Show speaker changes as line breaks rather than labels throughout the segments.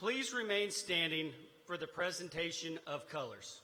Please remain standing for the presentation of colors.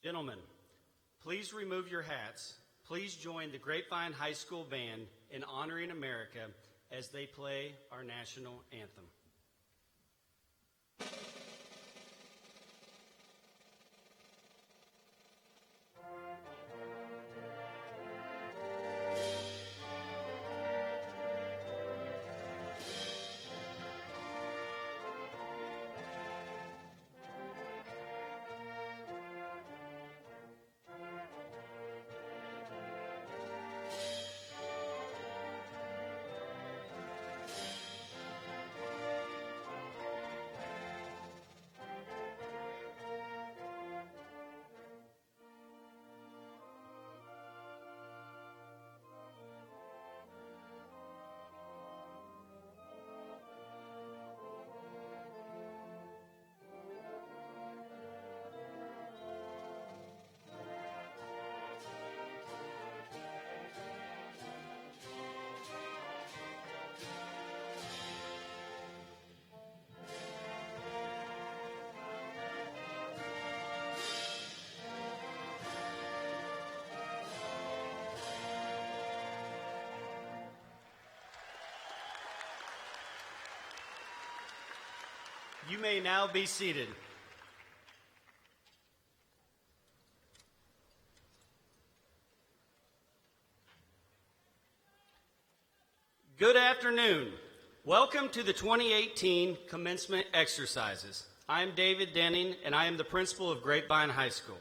Gentlemen, please remove your hats. Please join the Grapevine High School Band in honoring America as they play our national anthem. You may now be seated. Good afternoon. Welcome to the 2018 commencement exercises. I'm David Denning, and I am the principal of Grapevine High School.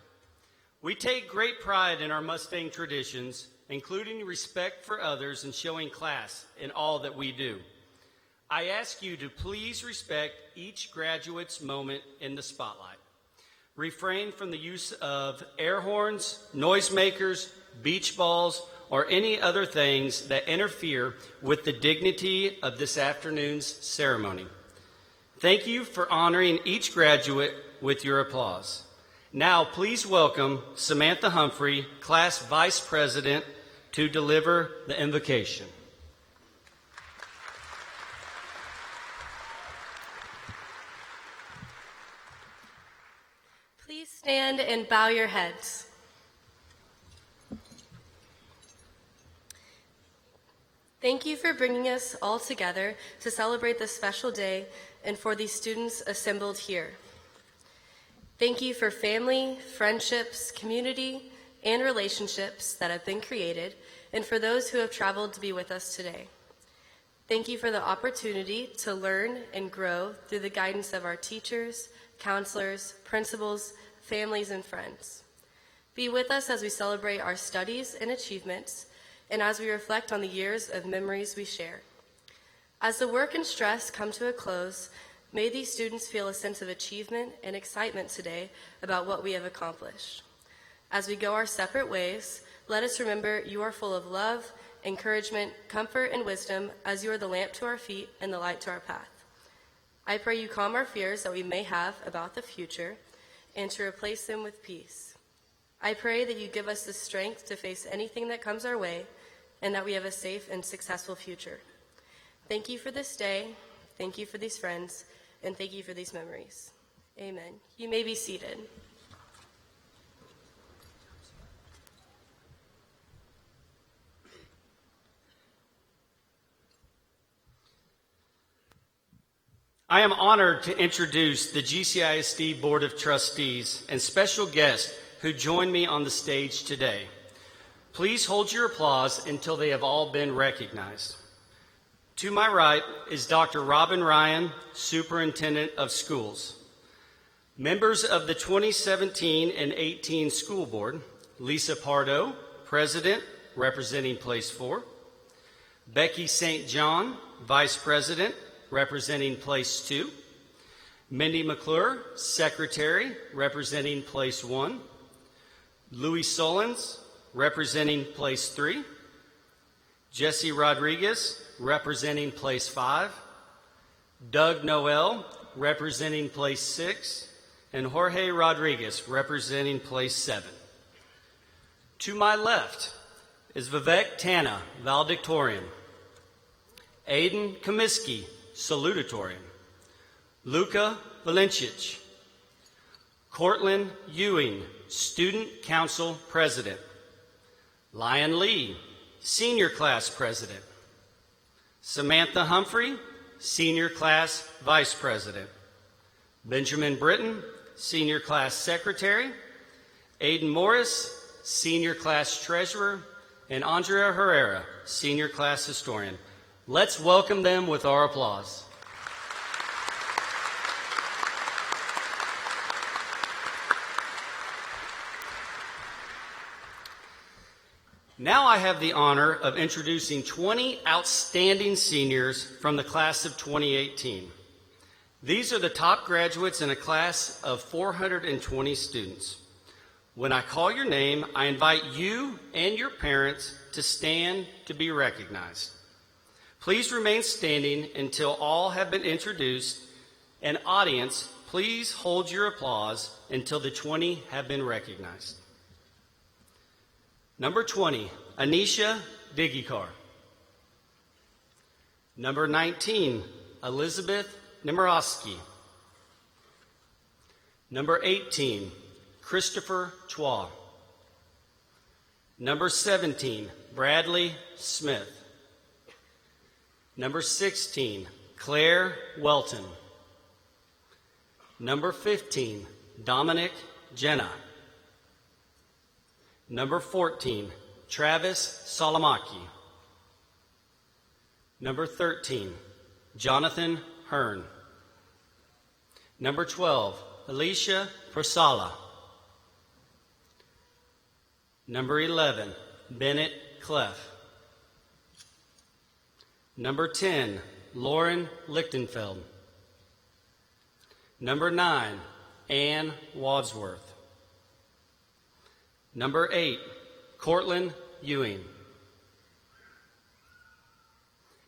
We take great pride in our Mustang traditions, including respect for others and showing class in all that we do. I ask you to please respect each graduate's moment in the spotlight. Refrain from the use of air horns, noisemakers, beach balls, or any other things that interfere with the dignity of this afternoon's ceremony. Thank you for honoring each graduate with your applause. Now, please welcome Samantha Humphrey, Class Vice President, to deliver the invocation.
Please stand and bow your heads. Thank you for bringing us all together to celebrate this special day and for these students assembled here. Thank you for family, friendships, community, and relationships that have been created, and for those who have traveled to be with us today. Thank you for the opportunity to learn and grow through the guidance of our teachers, counselors, principals, families, and friends. Be with us as we celebrate our studies and achievements, and as we reflect on the years of memories we share. As the work and stress come to a close, may these students feel a sense of achievement and excitement today about what we have accomplished. As we go our separate ways, let us remember you are full of love, encouragement, comfort, and wisdom, as you are the lamp to our feet and the light to our path. I pray you calm our fears that we may have about the future and to replace them with peace. I pray that you give us the strength to face anything that comes our way and that we have a safe and successful future. Thank you for this day, thank you for these friends, and thank you for these memories. Amen. You may be seated.
I am honored to introduce the GCISD Board of Trustees and special guests who join me on the stage today. Please hold your applause until they have all been recognized. To my right is Dr. Robin Ryan, Superintendent of Schools. Members of the 2017 and 18 School Board, Lisa Pardo, President, representing Place 4. Becky St. John, Vice President, representing Place 2. Mindy McClure, Secretary, representing Place 1. Louis Solons, representing Place 3. Jesse Rodriguez, representing Place 5. Doug Noel, representing Place 6. And Jorge Rodriguez, representing Place 7. To my left is Vivek Tanna, Valedictorian. Aidan Comiskey, Salutatorian. Luca Valencic. Cortland Ewing, Student Council President. Lion Lee, Senior Class President. Samantha Humphrey, Senior Class Vice President. Benjamin Britton, Senior Class Secretary. Aidan Morris, Senior Class Treasurer. And Andrea Herrera, Senior Class Historian. Let's welcome them with our applause. Now I have the honor of introducing 20 outstanding seniors from the class of 2018. These are the top graduates in a class of 420 students. When I call your name, I invite you and your parents to stand to be recognized. Please remain standing until all have been introduced, and audience, please hold your applause until the 20 have been recognized. Number 20, Anisha Digikar. Number 19, Elizabeth Nemirovsky. Number 18, Christopher Chua. Number 17, Bradley Smith. Number 16, Claire Welton. Number 15, Dominic Jenna. Number 14, Travis Solomaki. Number 13, Jonathan Hearn. Number 12, Alicia Prosala. Number 11, Bennett Cleff. Number 10, Lauren Lichtenfeld. Number 9, Ann Wadsworth. Number 8, Cortland Ewing.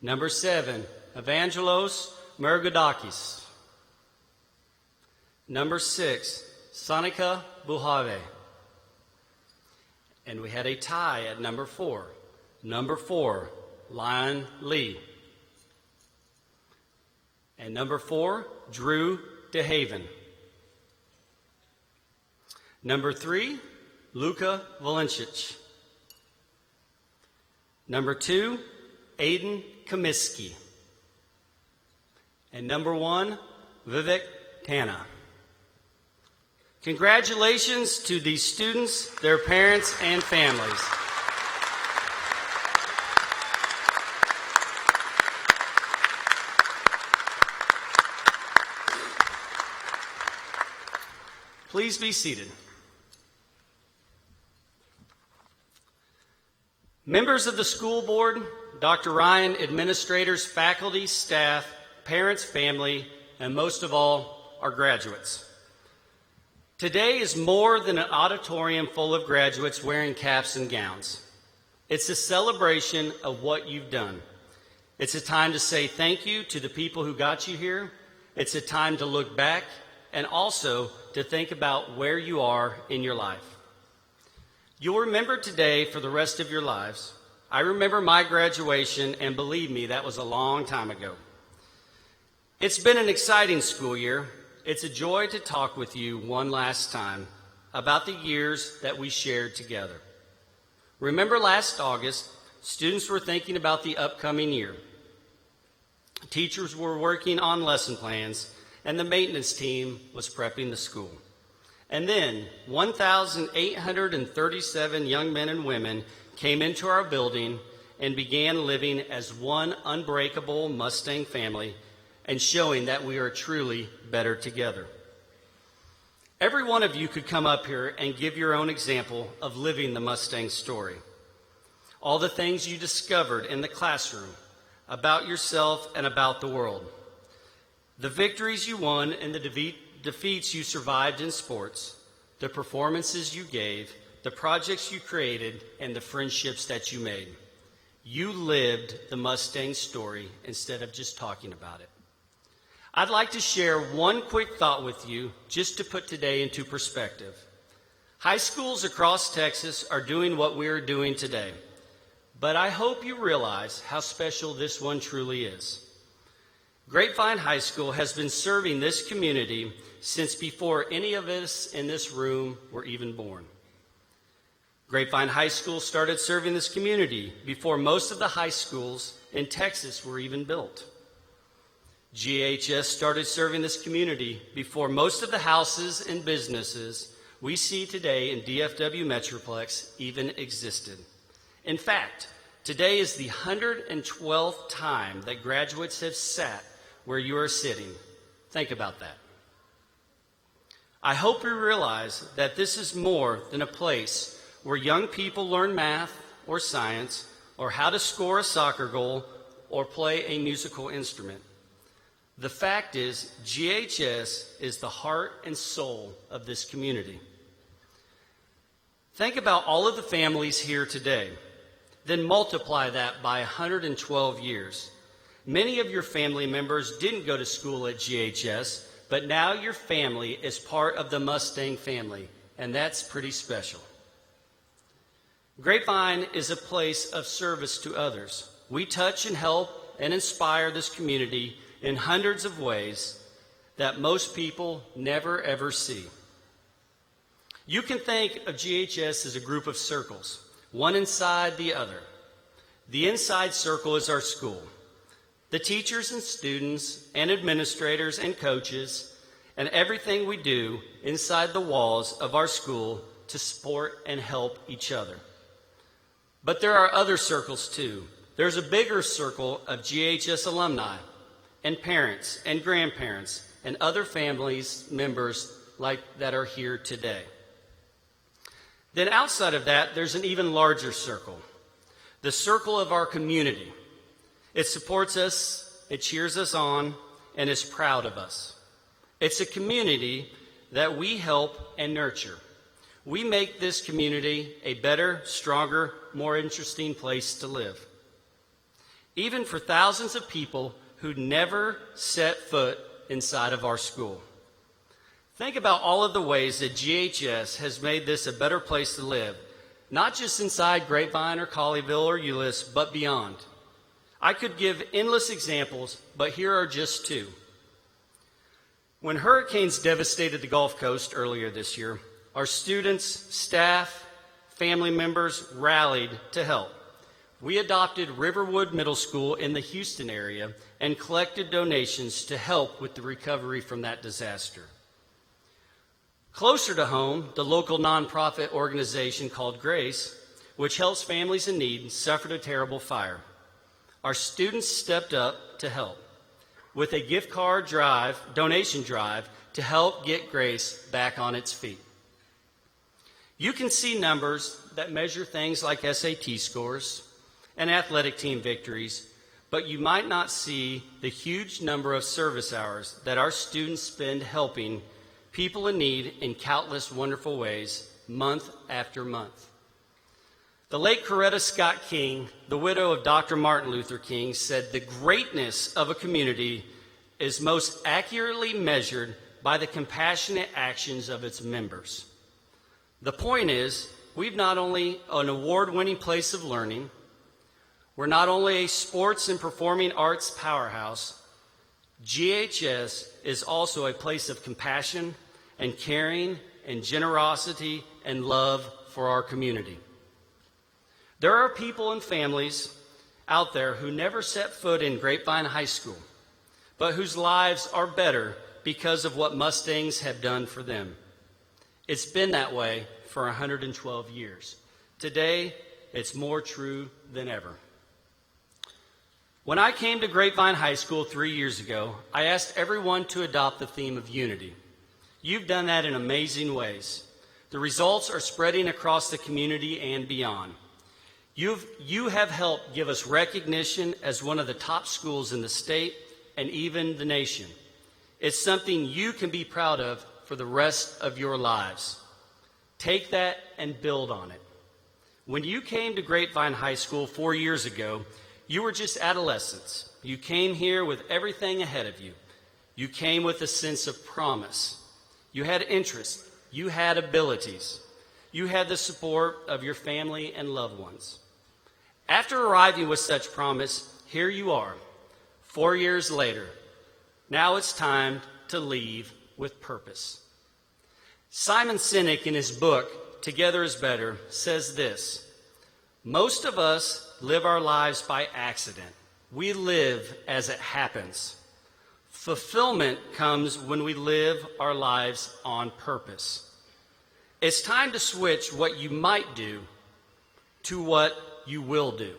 Number 7, Evangelos Mergodakis. Number 6, Sonika Buhave. And we had a tie at number 4. Number 4, Lion Lee. And number 4, Drew DeHaven. Number 3, Luca Valencic. Number 2, Aidan Comiskey. And number 1, Vivek Tanna. Congratulations to these students, their parents, and families. Please be seated. Members of the school board, Dr. Ryan, administrators, faculty, staff, parents, family, and most of all, our graduates. Today is more than an auditorium full of graduates wearing caps and gowns. It's a celebration of what you've done. It's a time to say thank you to the people who got you here. It's a time to look back and also to think about where you are in your life. You'll remember today for the rest of your lives. I remember my graduation, and believe me, that was a long time ago. It's been an exciting school year. It's a joy to talk with you one last time about the years that we shared together. Remember last August, students were thinking about the upcoming year. Teachers were working on lesson plans, and the maintenance team was prepping the school. And then 1,837 young men and women came into our building and began living as one unbreakable Mustang family and showing that we are truly better together. Every one of you could come up here and give your own example of living the Mustang story. All the things you discovered in the classroom about yourself and about the world. The victories you won and the defeats you survived in sports, the performances you gave, the projects you created, and the friendships that you made. You lived the Mustang story instead of just talking about it. I'd like to share one quick thought with you just to put today into perspective. High schools across Texas are doing what we are doing today, but I hope you realize how special this one truly is. Grapevine High School has been serving this community since before any of us in this room were even born. Grapevine High School started serving this community before most of the high schools in Texas were even built. GHS started serving this community before most of the houses and businesses we see today in DFW Metroplex even existed. In fact, today is the 112th time that graduates have sat where you are sitting. Think about that. I hope you realize that this is more than a place where young people learn math or science or how to score a soccer goal or play a musical instrument. The fact is, GHS is the heart and soul of this community. Think about all of the families here today. Then multiply that by 112 years. Many of your family members didn't go to school at GHS, but now your family is part of the Mustang family, and that's pretty special. Grapevine is a place of service to others. We touch and help and inspire this community in hundreds of ways that most people never ever see. You can think of GHS as a group of circles, one inside the other. The inside circle is our school. The teachers and students and administrators and coaches and everything we do inside the walls of our school to support and help each other. But there are other circles too. There's a bigger circle of GHS alumni and parents and grandparents and other families members like that are here today. Then outside of that, there's an even larger circle, the circle of our community. It supports us, it cheers us on, and is proud of us. It's a community that we help and nurture. We make this community a better, stronger, more interesting place to live. Even for thousands of people who never set foot inside of our school. Think about all of the ways that GHS has made this a better place to live, not just inside Grapevine or Colleyville or Euless, but beyond. I could give endless examples, but here are just two. When hurricanes devastated the Gulf Coast earlier this year, our students, staff, family members rallied to help. We adopted Riverwood Middle School in the Houston area and collected donations to help with the recovery from that disaster. Closer to home, the local nonprofit organization called Grace, which helps families in need, suffered a terrible fire. Our students stepped up to help with a gift card donation drive to help get Grace back on its feet. You can see numbers that measure things like SAT scores and athletic team victories, but you might not see the huge number of service hours that our students spend helping people in need in countless wonderful ways, month after month. The late Coretta Scott King, the widow of Dr. Martin Luther King, said the greatness of a community is most accurately measured by the compassionate actions of its members. The point is, we're not only an award-winning place of learning, we're not only a sports and performing arts powerhouse, GHS is also a place of compassion and caring and generosity and love for our community. There are people and families out there who never set foot in Grapevine High School, but whose lives are better because of what Mustangs have done for them. It's been that way for 112 years. Today, it's more true than ever. When I came to Grapevine High School 3 years ago, I asked everyone to adopt the theme of unity. You've done that in amazing ways. The results are spreading across the community and beyond. You have helped give us recognition as one of the top schools in the state and even the nation. It's something you can be proud of for the rest of your lives. Take that and build on it. When you came to Grapevine High School 4 years ago, you were just adolescents. You came here with everything ahead of you. You came with a sense of promise. You had interest. You had abilities. You had the support of your family and loved ones. After arriving with such promise, here you are, 4 years later. Now it's time to leave with purpose. Simon Sinek, in his book, Together is Better, says this: most of us live our lives by accident. We live as it happens. Fulfillment comes when we live our lives on purpose. It's time to switch what you might do to what you will do.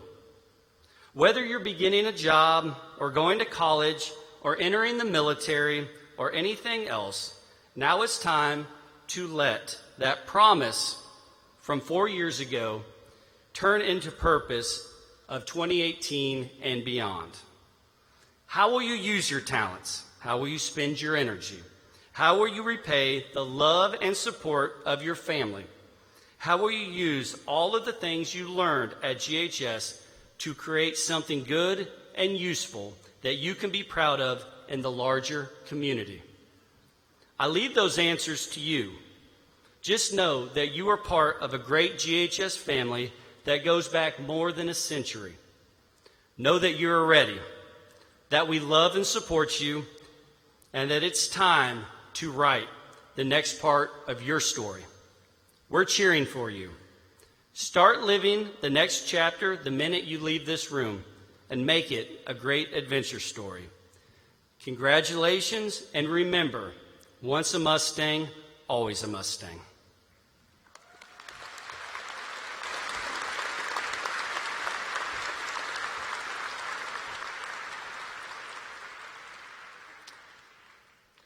Whether you're beginning a job or going to college or entering the military or anything else, now it's time to let that promise from 4 years ago turn into purpose of 2018 and beyond. How will you use your talents? How will you spend your energy? How will you repay the love and support of your family? How will you use all of the things you learned at GHS to create something good and useful that you can be proud of in the larger community? I leave those answers to you. Just know that you are part of a great GHS family that goes back more than a century. Know that you are ready, that we love and support you, and that it's time to write the next part of your story. We're cheering for you. Start living the next chapter the minute you leave this room and make it a great adventure story. Congratulations, and remember, once a Mustang, always a Mustang.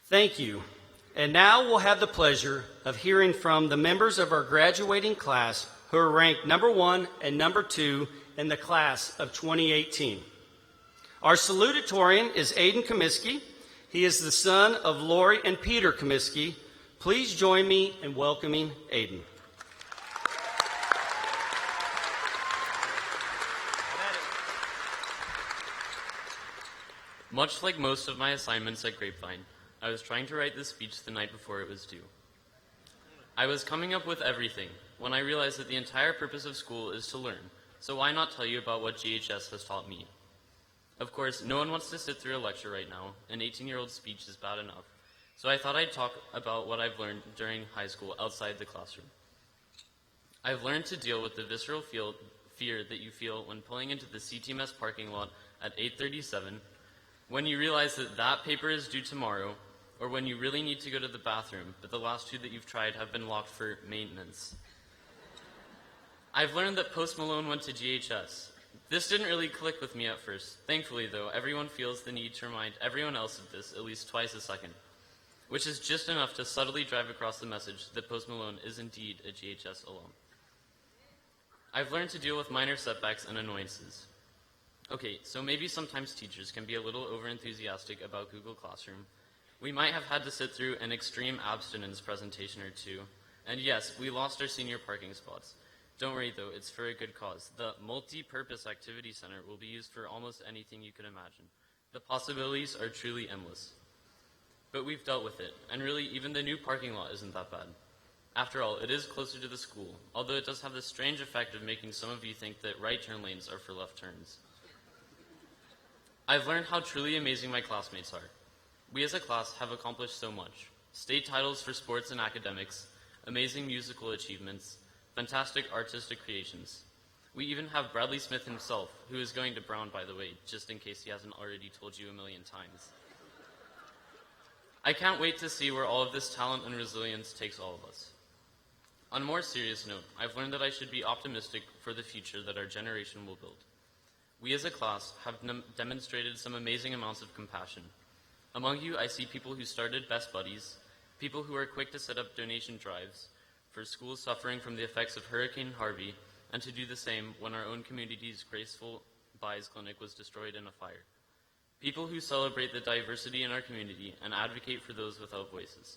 Thank you. And now we'll have the pleasure of hearing from the members of our graduating class who are ranked number 1 and number 2 in the class of 2018. Our salutatorian is Aidan Comiskey. He is the son of Lori and Peter Comiskey. Please join me in welcoming Aidan.
Much like most of my assignments at Grapevine, I was trying to write this speech the night before it was due. I was coming up with everything when I realized that the entire purpose of school is to learn, so why not tell you about what GHS has taught me? Of course, no one wants to sit through a lecture right now. An 18-year-old speech is bad enough. So I thought I'd talk about what I've learned during high school outside the classroom. I've learned to deal with the visceral fear that you feel when pulling into the CTMS parking lot at 8:37, when you realize that that paper is due tomorrow, or when you really need to go to the bathroom, but the last 2 that you've tried have been locked for maintenance. I've learned that Post Malone went to GHS. This didn't really click with me at first. Thankfully, though, everyone feels the need to remind everyone else of this at least twice a second, which is just enough to subtly drive across the message that Post Malone is indeed a GHS alum. I've learned to deal with minor setbacks and annoyances. Okay, so maybe sometimes teachers can be a little overenthusiastic about Google Classroom. We might have had to sit through an extreme abstinence presentation or 2, and yes, we lost our senior parking spots. Don't worry though, it's for a good cause. The multi-purpose activity center will be used for almost anything you could imagine. The possibilities are truly endless. But we've dealt with it, and really even the new parking lot isn't that bad. After all, it is closer to the school, although it does have the strange effect of making some of you think that right turn lanes are for left turns. I've learned how truly amazing my classmates are. We as a class have accomplished so much. State titles for sports and academics, amazing musical achievements, fantastic artistic creations. We even have Bradley Smith himself, who is going to Brown, by the way, just in case he hasn't already told you a million times. I can't wait to see where all of this talent and resilience takes all of us. On a more serious note, I've learned that I should be optimistic for the future that our generation will build. We as a class have demonstrated some amazing amounts of compassion. Among you, I see people who started Best Buddies, people who are quick to set up donation drives for schools suffering from the effects of Hurricane Harvey, and to do the same when our own community's Graceful Buys Clinic was destroyed in a fire. People who celebrate the diversity in our community and advocate for those without voices.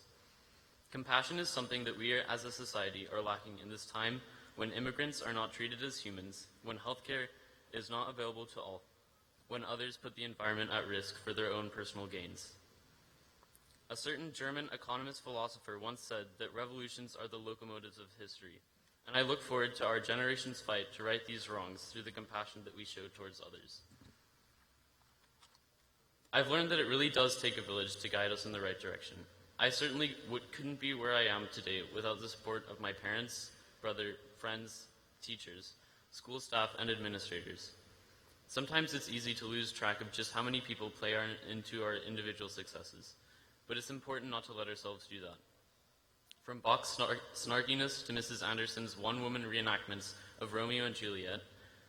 Compassion is something that we as a society are lacking in this time when immigrants are not treated as humans, when healthcare is not available to all, when others put the environment at risk for their own personal gains. A certain German economist philosopher once said that revolutions are the locomotives of history, and I look forward to our generation's fight to right these wrongs through the compassion that we show towards others. I've learned that it really does take a village to guide us in the right direction. I certainly couldn't be where I am today without the support of my parents, brother, friends, teachers, school staff, and administrators. Sometimes it's easy to lose track of just how many people play into our individual successes, but it's important not to let ourselves do that. From Bach's snarkiness to Mrs. Anderson's one-woman reenactments of Romeo and Juliet,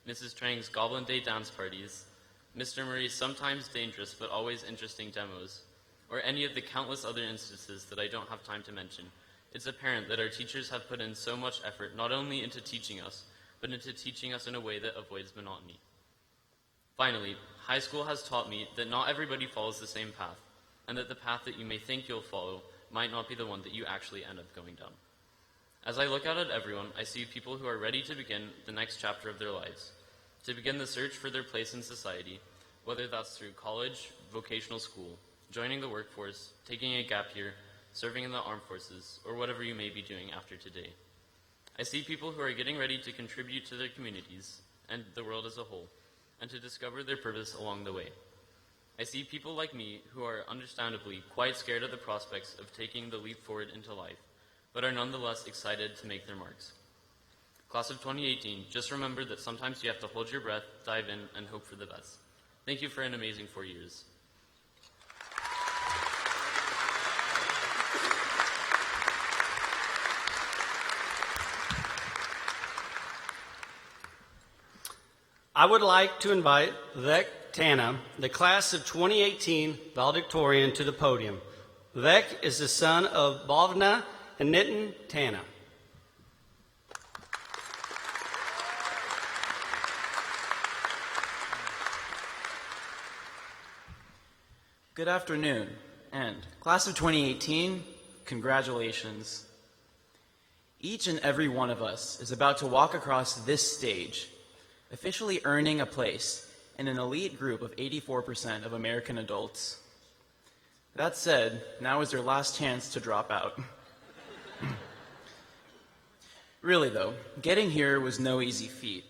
Mrs. Trang's Goblin Day dance parties, Mr. Murray's sometimes dangerous but always interesting demos, or any of the countless other instances that I don't have time to mention, it's apparent that our teachers have put in so much effort not only into teaching us, but into teaching us in a way that avoids monotony. Finally, high school has taught me that not everybody follows the same path, and that the path that you may think you'll follow might not be the one that you actually end up going down. As I look out at everyone, I see people who are ready to begin the next chapter of their lives, to begin the search for their place in society, whether that's through college, vocational school, joining the workforce, taking a gap year, serving in the armed forces, or whatever you may be doing after today. I see people who are getting ready to contribute to their communities and the world as a whole, and to discover their purpose along the way. I see people like me who are understandably quite scared at the prospects of taking the leap forward into life, but are nonetheless excited to make their marks. Class of 2018, just remember that sometimes you have to hold your breath, dive in, and hope for the best. Thank you for an amazing 4 years.
I would like to invite Vivek Tanna, the class of 2018 Valedictorian, to the podium. Vivek is the son of Bhavna and Nitin Tanna.
Good afternoon, and class of 2018, congratulations. Each and every one of us is about to walk across this stage, officially earning a place in an elite group of 84% of American adults. That said, now is your last chance to drop out. Really though, getting here was no easy feat.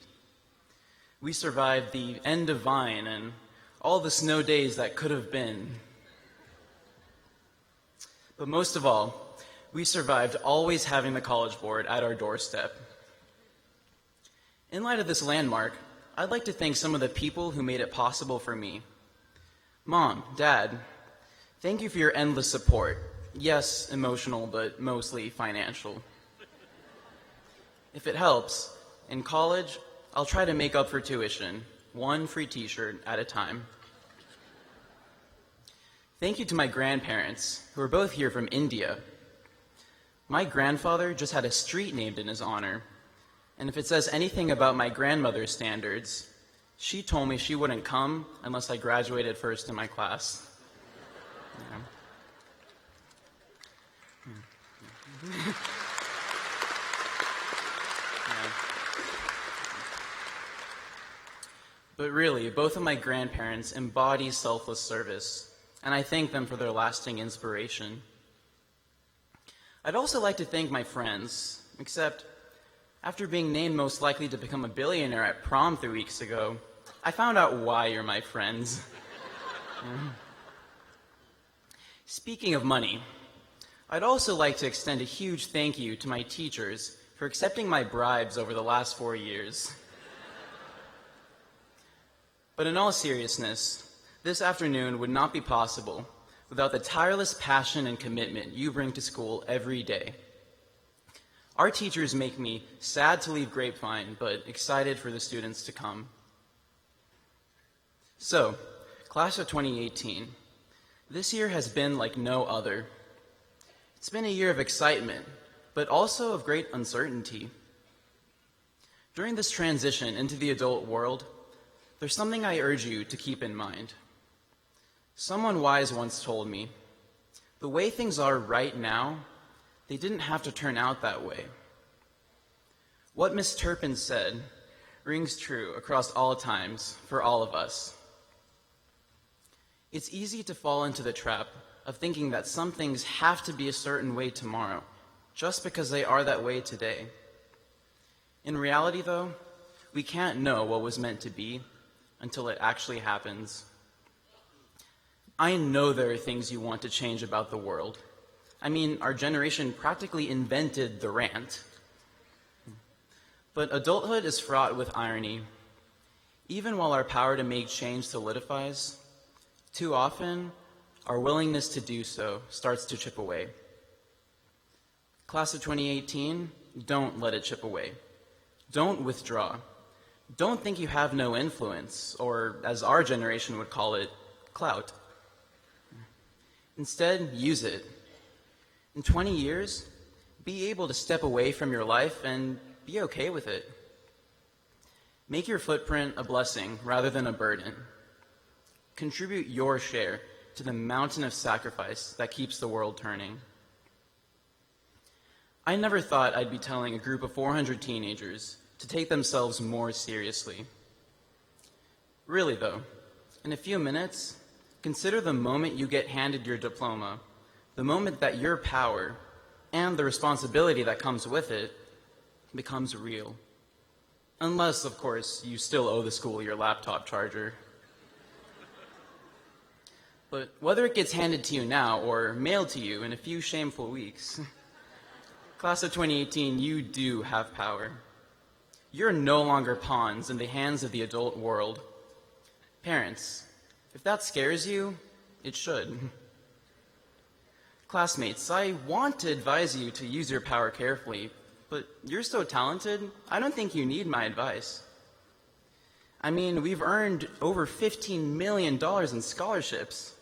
We survived the end of Vine and all the snow days that could have been. But most of all, we survived always having the College Board at our doorstep. In light of this landmark, I'd like to thank some of the people who made it possible for me. Mom, Dad, thank you for your endless support. Yes, emotional, but mostly financial. If it helps, in college, I'll try to make up for tuition, one free t-shirt at a time. Thank you to my grandparents, who are both here from India. My grandfather just had a street named in his honor, and if it says anything about my grandmother's standards, she told me she wouldn't come unless I graduated first in my class. Yeah. But really, both of my grandparents embody selfless service, and I thank them for their lasting inspiration. I'd also like to thank my friends, except after being named most likely to become a billionaire at prom 3 weeks ago, I found out why you're my friends. Speaking of money, I'd also like to extend a huge thank you to my teachers for accepting my bribes over the last 4 years. But in all seriousness, this afternoon would not be possible without the tireless passion and commitment you bring to school every day. Our teachers make me sad to leave Grapevine, but excited for the students to come. So, class of 2018, this year has been like no other. It's been a year of excitement, but also of great uncertainty. During this transition into the adult world, there's something I urge you to keep in mind. Someone wise once told me, the way things are right now, they didn't have to turn out that way. What Miss Turpin said rings true across all times for all of us. It's easy to fall into the trap of thinking that some things have to be a certain way tomorrow, just because they are that way today. In reality, though, we can't know what was meant to be until it actually happens. I know there are things you want to change about the world. I mean, our generation practically invented the rant. But adulthood is fraught with irony. Even while our power to make change solidifies, too often, our willingness to do so starts to chip away. Class of 2018, don't let it chip away. Don't withdraw. Don't think you have no influence, or as our generation would call it, clout. Instead, use it. In 20 years, be able to step away from your life and be okay with it. Make your footprint a blessing rather than a burden. Contribute your share to the mountain of sacrifice that keeps the world turning. I never thought I'd be telling a group of 400 teenagers to take themselves more seriously. Really, though, in a few minutes, consider the moment you get handed your diploma, the moment that your power and the responsibility that comes with it becomes real. Unless, of course, you still owe the school your laptop charger. But whether it gets handed to you now or mailed to you in a few shameful weeks, class of 2018, you do have power. You're no longer pawns in the hands of the adult world. Parents, if that scares you, it should. Classmates, I want to advise you to use your power carefully, but you're so talented, I don't think you need my advice. I mean, we've earned over $15 million in scholarships.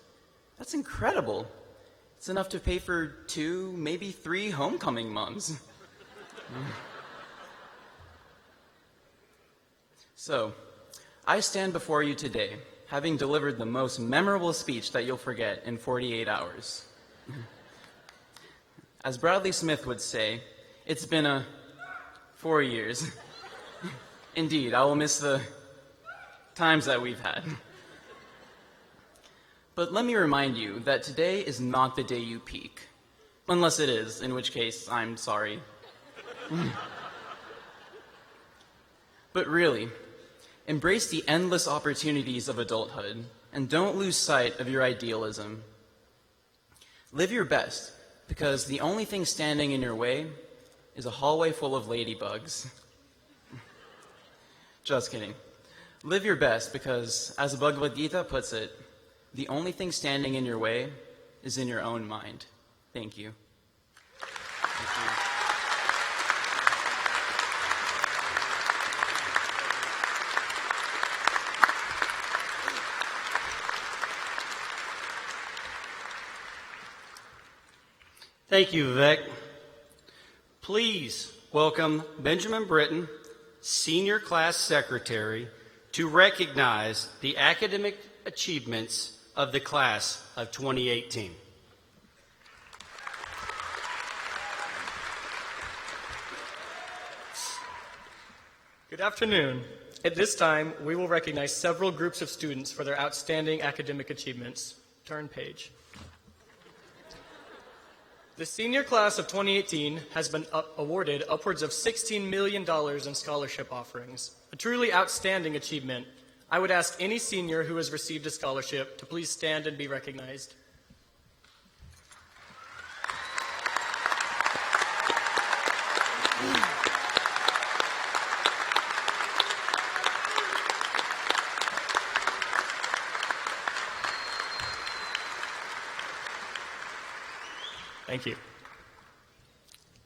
That's incredible. It's enough to pay for 2, maybe 3 homecoming moms. So, I stand before you today, having delivered the most memorable speech that you'll forget in 48 hours. As Bradley Smith would say, it's been 4 years. Indeed, I will miss the times that we've had. But let me remind you that today is not the day you peak. Unless it is, in which case, I'm sorry. But really, embrace the endless opportunities of adulthood and don't lose sight of your idealism. Live your best, because the only thing standing in your way is a hallway full of ladybugs. Just kidding. Live your best because, as the Bhagavad Gita puts it, the only thing standing in your way is in your own mind. Thank you.
Thank you, Vivek. Please welcome Benjamin Britton, Senior Class Secretary, to recognize the academic achievements of the class of 2018.
Good afternoon. At this time, we will recognize several groups of students for their outstanding academic achievements. Turn page. The senior class of 2018 has been awarded upwards of $16 million in scholarship offerings, a truly outstanding achievement. I would ask any senior who has received a scholarship to please stand and be recognized. Thank you.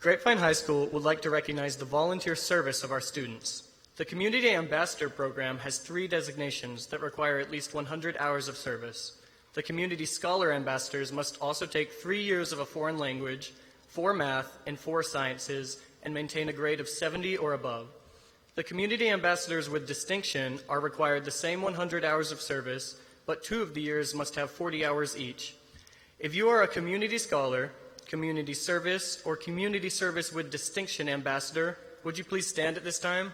Grapevine High School would like to recognize the volunteer service of our students. The Community Ambassador Program has 3 designations that require at least 100 hours of service. The Community Scholar Ambassadors must also take 3 years of a foreign language, 4 math, and 4 sciences, and maintain a grade of 70 or above. The Community Ambassadors with distinction are required the same 100 hours of service, but 2 of the years must have 40 hours each. If you are a Community Scholar, Community Service, or Community Service with Distinction Ambassador, would you please stand at this time?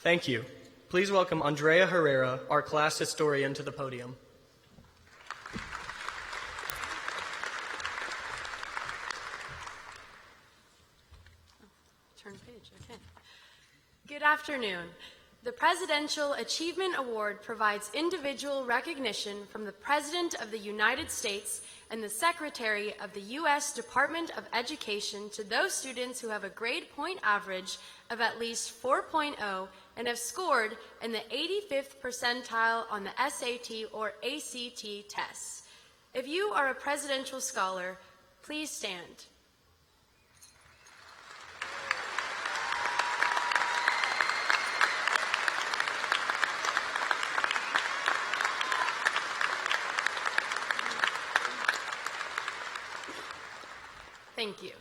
Thank you. Please welcome Andrea Herrera, our class historian, to the podium.
Turn page, okay. Good afternoon. The Presidential Achievement Award provides individual recognition from the President of the United States and the Secretary of the U.S. Department of Education to those students who have a grade point average of at least 4.0 and have scored in the 85th percentile on the SAT or ACT tests. If you are a presidential scholar, please stand. Thank you.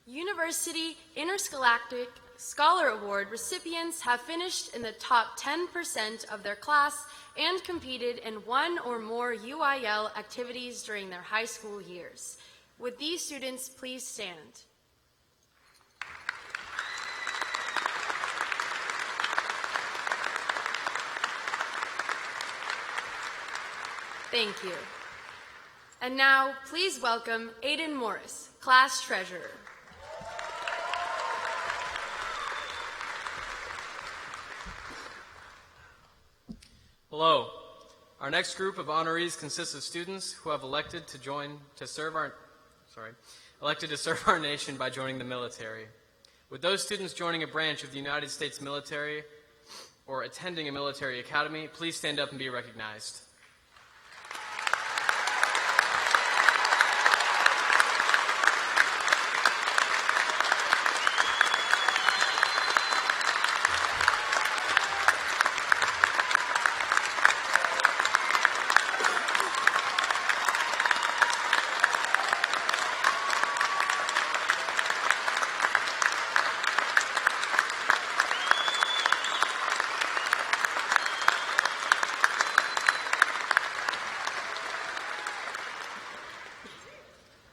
University Interscholastic Scholar Award recipients have finished in the top 10% of their class and competed in 1 or more UIL activities during their high school years. Would these students please stand? Thank you. And now, please welcome Aidan Morris, class treasurer.
Hello. Our next group of honorees consists of students who have elected to serve our nation by joining the military. With those students joining a branch of the United States military or attending a military academy, please stand up and be recognized.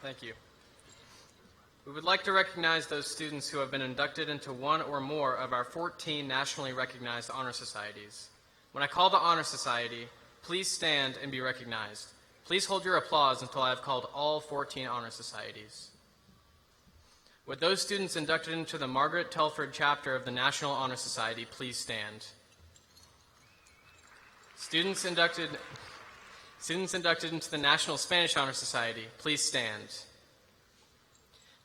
Thank you. We would like to recognize those students who have been inducted into 1 or more of our 14 nationally recognized honor societies. When I call the honor society, please stand and be recognized. Please hold your applause until I have called all 14 honor societies. Would those students inducted into the Margaret Telford chapter of the National Honor Society please stand? Students inducted into the National Spanish Honor Society, please stand.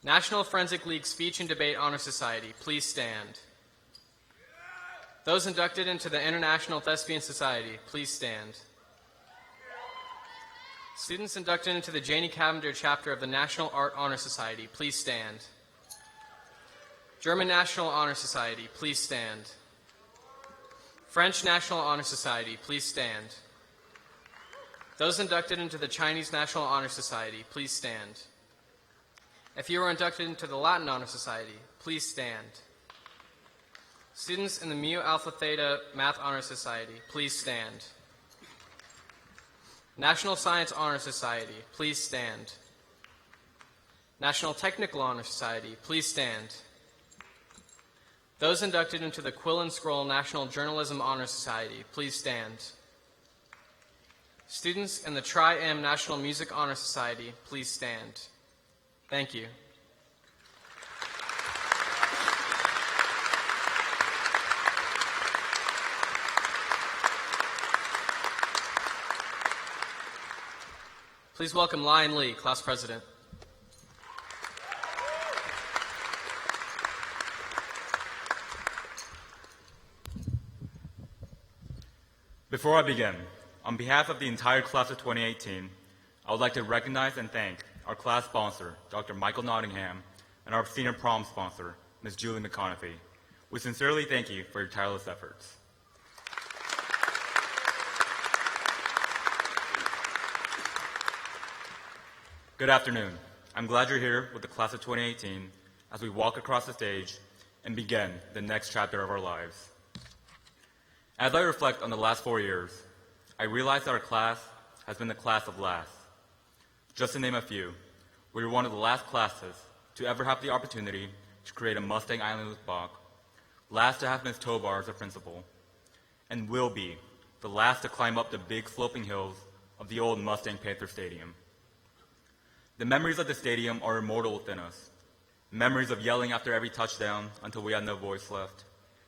National Forensic League Speech and Debate Honor Society, please stand. Those inducted into the International Thespian Society, please stand. Students inducted into the Janie Cavender chapter of the National Art Honor Society, please stand. German National Honor Society, please stand. French National Honor Society, please stand. Those inducted into the Chinese National Honor Society, please stand. If you are inducted into the Latin Honor Society, please stand. Students in the Mu Alpha Theta Math Honor Society, please stand. National Science Honor Society, please stand. National Technical Honor Society, please stand. Those inducted into the Quill and Scroll National Journalism Honor Society, please stand. Students in the Tri-M National Music Honor Society, please stand. Thank you. Please welcome Lion Lee, class president.
Before I begin, on behalf of the entire class of 2018, I would like to recognize and thank our class sponsor, Dr. Michael Nottingham, and our senior prom sponsor, Ms. Julie McConaughey. We sincerely thank you for your tireless efforts. Good afternoon. I'm glad you're here with the class of 2018 as we walk across the stage and begin the next chapter of our lives. As I reflect on the last 4 years, I realize that our class has been the class of last. Just to name a few, we were one of the last classes to ever have the opportunity to create a Mustang Island with Bach, last to have Ms. Tobar as a principal, and will be the last to climb up the big sloping hills of the old Mustang Panther Stadium. The memories of the stadium are immortal within us. Memories of yelling after every touchdown until we had no voice left,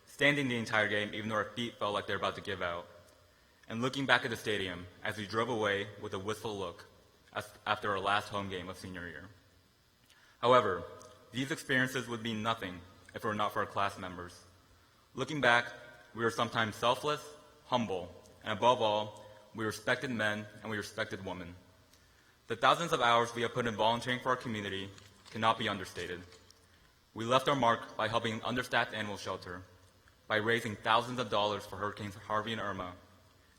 standing the entire game even though our feet felt like they were about to give out, and looking back at the stadium as we drove away with a wistful look after our last home game of senior year. However, these experiences would mean nothing if it were not for our class members. Looking back, we were sometimes selfless, humble, and above all, we respected men and we respected women. The thousands of hours we have put in volunteering for our community cannot be understated. We left our mark by helping an understaffed animal shelter, by raising thousands of dollars for Hurricanes Harvey and Irma,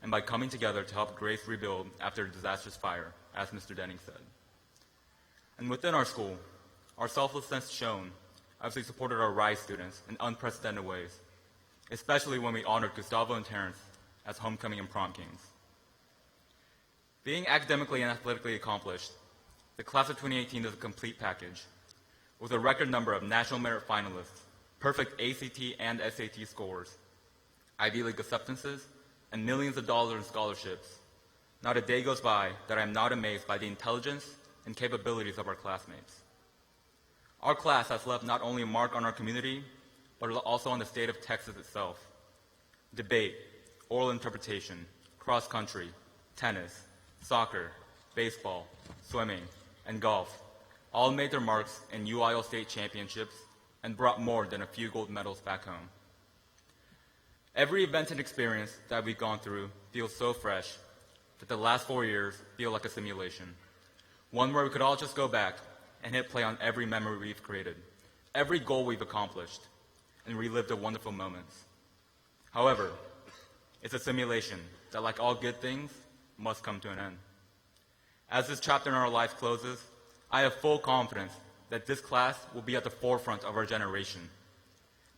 and by coming together to help Grace rebuild after a disastrous fire, as Mr. Denning said. And within our school, our selflessness shone as we supported our RISE students in unprecedented ways, especially when we honored Gustavo and Terrence as homecoming and prom kings. Being academically and athletically accomplished, the class of 2018 is a complete package, with a record number of National Merit finalists, perfect ACT and SAT scores, Ivy League acceptances, and millions of dollars in scholarships. Not a day goes by that I am not amazed by the intelligence and capabilities of our classmates. Our class has left not only a mark on our community, but also on the state of Texas itself. Debate, oral interpretation, cross country, tennis, soccer, baseball, swimming, and golf all made their marks in UIL state championships and brought more than a few gold medals back home. Every event and experience that we've gone through feels so fresh that the last 4 years feel like a simulation, one where we could all just go back and hit play on every memory we've created, every goal we've accomplished, and relive the wonderful moments. However, it's a simulation that, like all good things, must come to an end. As this chapter in our life closes, I have full confidence that this class will be at the forefront of our generation,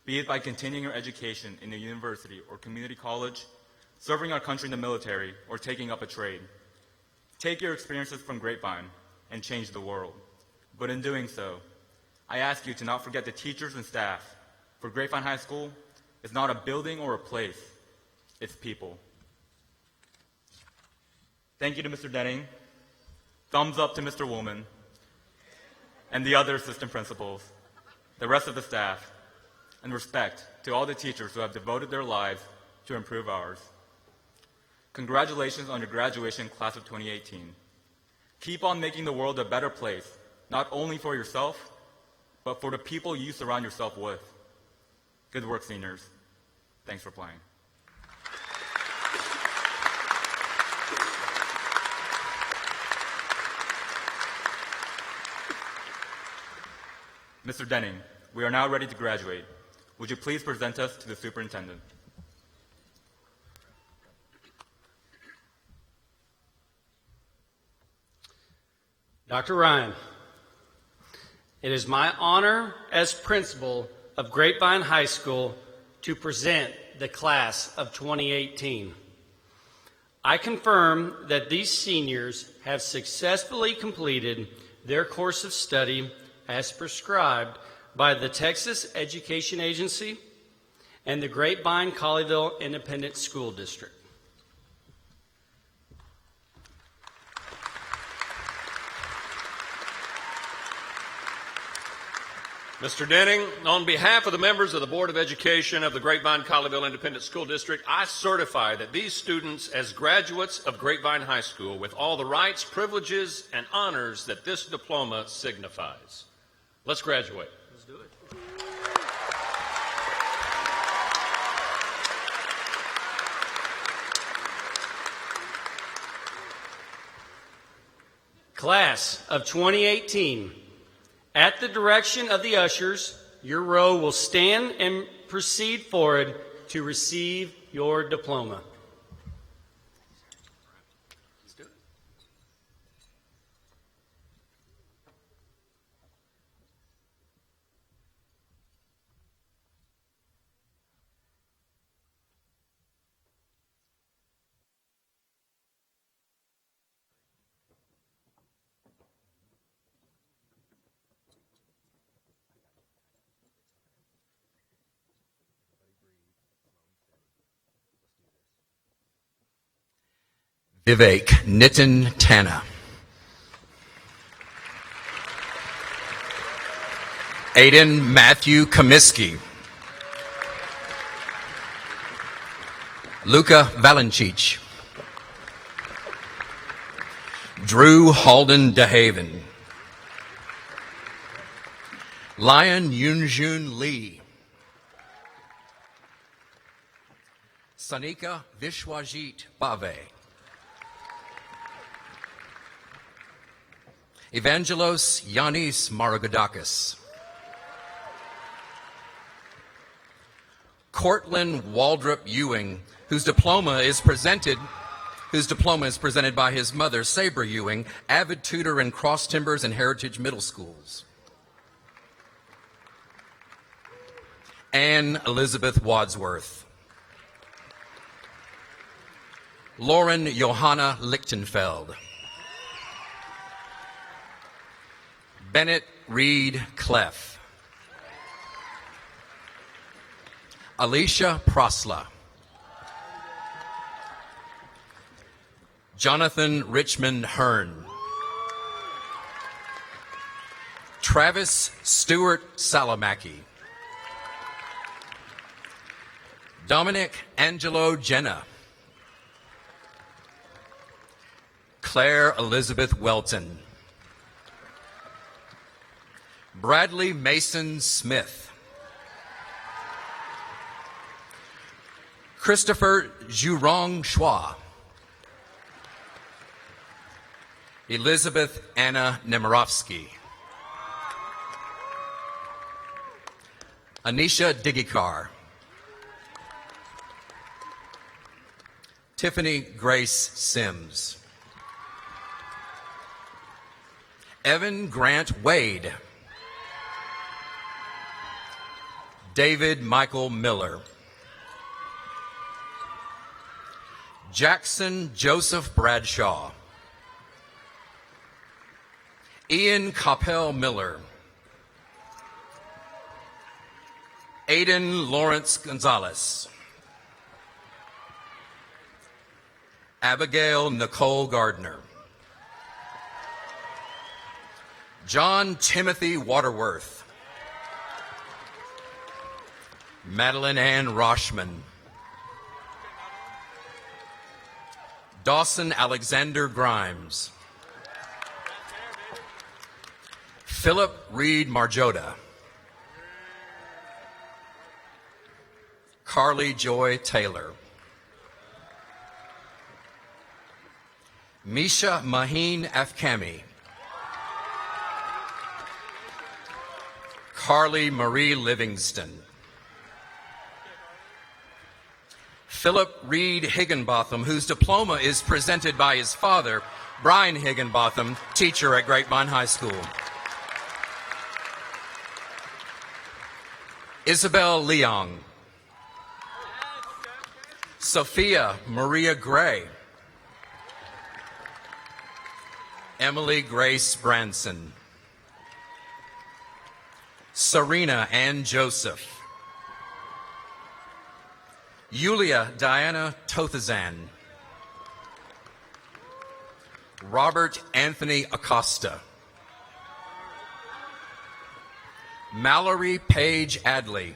be it by continuing your education in a university or community college, serving our country in the military, or taking up a trade. Take your experiences from Grapevine and change the world. But in doing so, I ask you to not forget the teachers and staff, for Grapevine High School is not a building or a place, it's people. Thank you to Mr. Denning, thumbs up to Mr. Woolman, and the other assistant principals, the rest of the staff, and respect to all the teachers who have devoted their lives to improve ours. Congratulations on your graduation, class of 2018. Keep on making the world a better place, not only for yourself, but for the people you surround yourself with. Good work, seniors. Thanks for playing. Mr. Denning, we are now ready to graduate. Would you please present us to the superintendent?
Dr. Ryan, it is my honor as principal of Grapevine High School to present the class of 2018. I confirm that these seniors have successfully completed their course of study as prescribed by the Texas Education Agency and the Grapevine-Colleyville Independent School District.
Mr. Denning, on behalf of the members of the Board of Education of the Grapevine-Colleyville Independent School District, I certify that these students, as graduates of Grapevine High School, with all the rights, privileges, and honors that this diploma signifies. Let's graduate.
Let's do it. Class of 2018, at the direction of the ushers, your row will stand and proceed forward to receive your diploma.
Vivek Nitin Tanna. Aidan Matthew Comiskey. Luca Valencic. Drew Halden DeHaven. Lion Yunjun Lee. Sanika Vishwajit Bave. Evangelos Yanis Maragadakis. Cortland Waldrop Ewing, whose diploma is presented by his mother, Sabra Ewing, avid tutor in Cross Timbers and Heritage Middle Schools. Anne Elizabeth Wadsworth. Lauren Johanna Lichtenfeld. Bennett Reed Cleff. Alicia Prosla. Jonathan Richmond Hearn. Travis Stewart Salamaki. Dominic Angelo Jenna. Claire Elizabeth Welton. Bradley Mason Smith. Christopher Jurong Schwa. Elizabeth Anna Nemirovsky. Anisha Digikar. Tiffany Grace Sims. Evan Grant Wade. David Michael Miller. Jackson Joseph Bradshaw. Ian Coppell Miller. Aidan Lawrence Gonzalez. Abigail Nicole Gardner. John Timothy Waterworth. Madeline Ann Roshman. Dawson Alexander Grimes. Philip Reed Marjota. Carly Joy Taylor. Misha Maheen Afkami. Carly Marie Livingston. Philip Reed Higginbotham, whose diploma is presented by his father, Brian Higginbotham, teacher at Grapevine High School. Isabel Leong. Sophia Maria Gray. Emily Grace Branson. Serena Ann Joseph. Yulia Diana Tothazan. Robert Anthony Acosta. Mallory Paige Adley.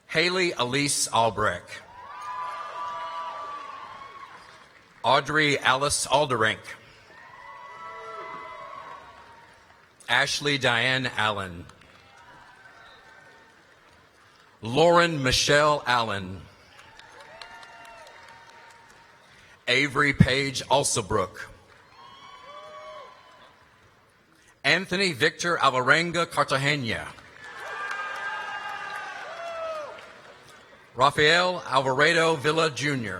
Haley Elise Albrecht. Audrey Alice Alderink. Ashley Diane Allen. Lauren Michelle Allen. Avery Page Alsabrook. Anthony Victor Alvarenga Cartagena. Rafael Alvarado Villa Jr.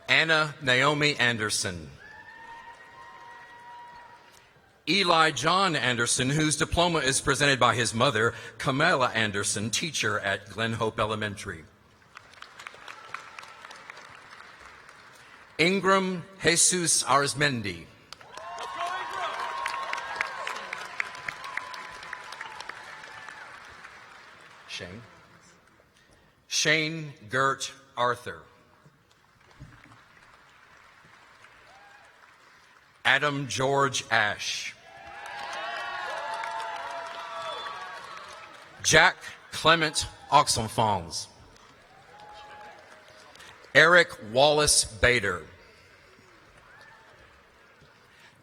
Anna Naomi Anderson. Eli John Anderson, whose diploma is presented by his mother, Camilla Anderson, teacher at Glen Hope Elementary. Ingram Jesus Arizmendi. Shane Gert Arthur. Adam George Ash. Jack Clement Oxenfons. Eric Wallace Bader.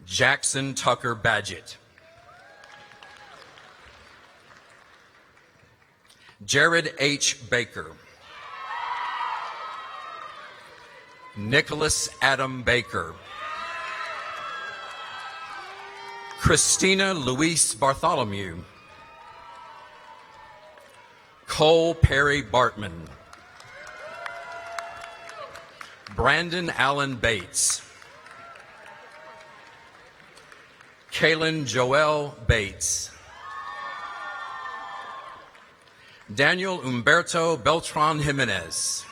Jackson Tucker Badgett. Jared H. Baker. Nicholas Adam Baker. Christina Louise Bartholomew. Cole Perry Bartman. Brandon Allen Bates. Kaylin Joel Bates. Daniel Humberto Beltran Jimenez.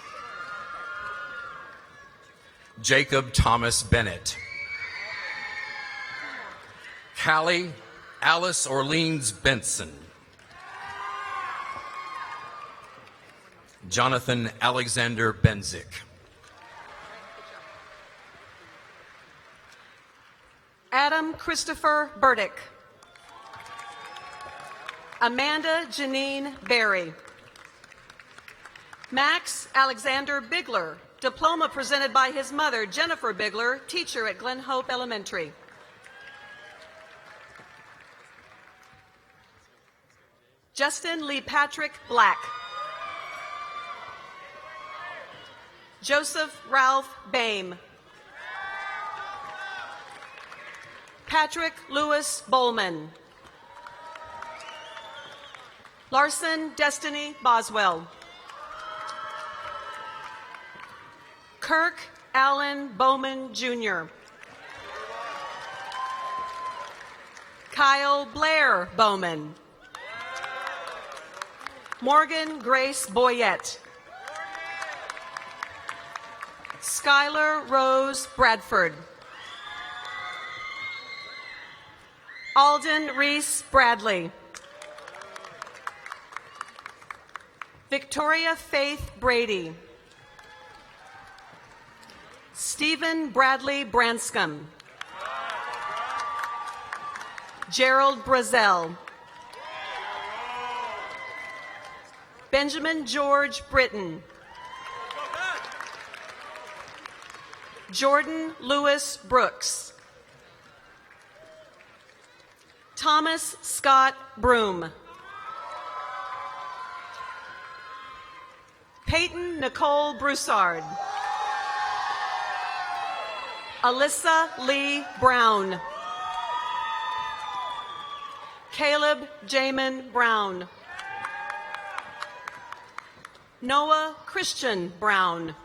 Jacob Thomas Bennett. Callie Alice Orleans Benson. Jonathan Alexander Benzik.
Adam Christopher Burdick. Amanda Janine Berry. Max Alexander Bigler, diploma presented by his mother, Jennifer Bigler, teacher at Glen Hope Elementary. Justin Lee Patrick Black. Joseph Ralph Bame. Patrick Lewis Bowman. Larson Destiny Boswell. Kirk Allen Bowman, Jr. Kyle Blair Bowman. Morgan Grace Boyette. Skylar Rose Bradford. Alden Reese Bradley. Victoria Faith Brady. Stephen Bradley Branscombe. Gerald Brazel. Benjamin George Britton. Jordan Lewis Brooks. Thomas Scott Broom. Peyton Nicole Broussard. Alyssa Lee Brown. Caleb Jamin Brown. Noah Christian Brown.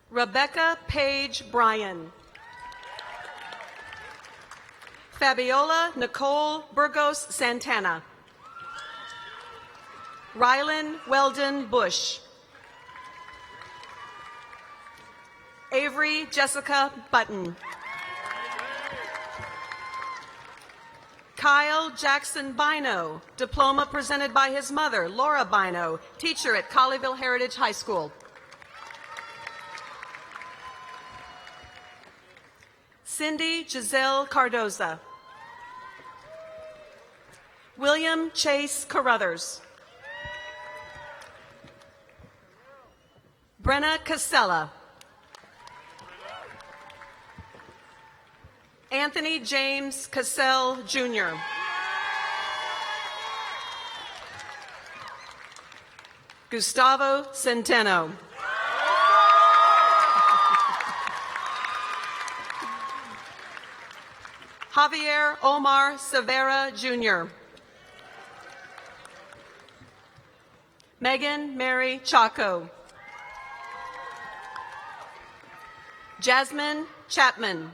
Rebecca Page Bryan. Fabiola Nicole Burgos Santana. Rylan Weldon Bush. Avery Jessica Button. Kyle Jackson Bino, diploma presented by his mother, Laura Bino, teacher at Colleyville Heritage High School. Cindy Giselle Cardoza. William Chase Carruthers. Brenna Casella. Anthony James Cassell, Jr. Gustavo Centeno. Javier Omar Severa, Jr. Megan Mary Chaco. Jasmine Chapman.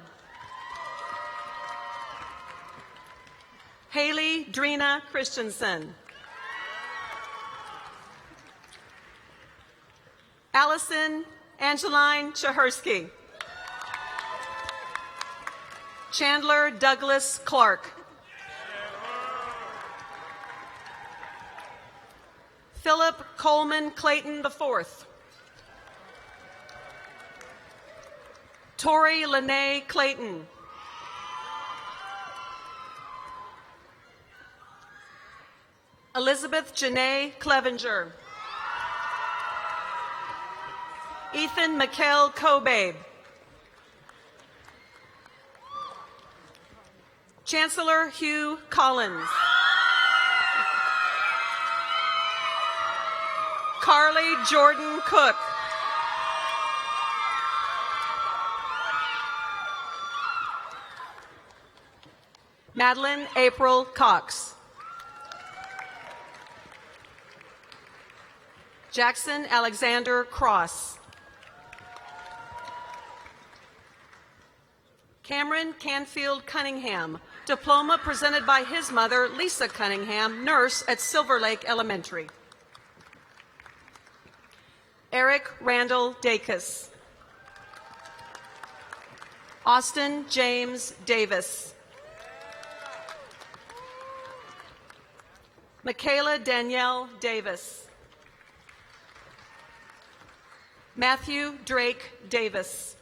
Haley Drina Christensen. Allison Angeline Chahersky. Chandler Douglas Clark. Philip Coleman Clayton IV. Tori Lene Clayton. Elizabeth Janae Clevenger. Ethan Mikkel Kobabe. Chancellor Hugh Collins. Carly Jordan Cook. Madeline April Cox. Jackson Alexander Cross. Cameron Canfield Cunningham, diploma presented by his mother, Lisa Cunningham, nurse at Silver Lake Elementary. Eric Randall Dacus. Austin James Davis. Michaela Danielle Davis. Matthew Drake Davis.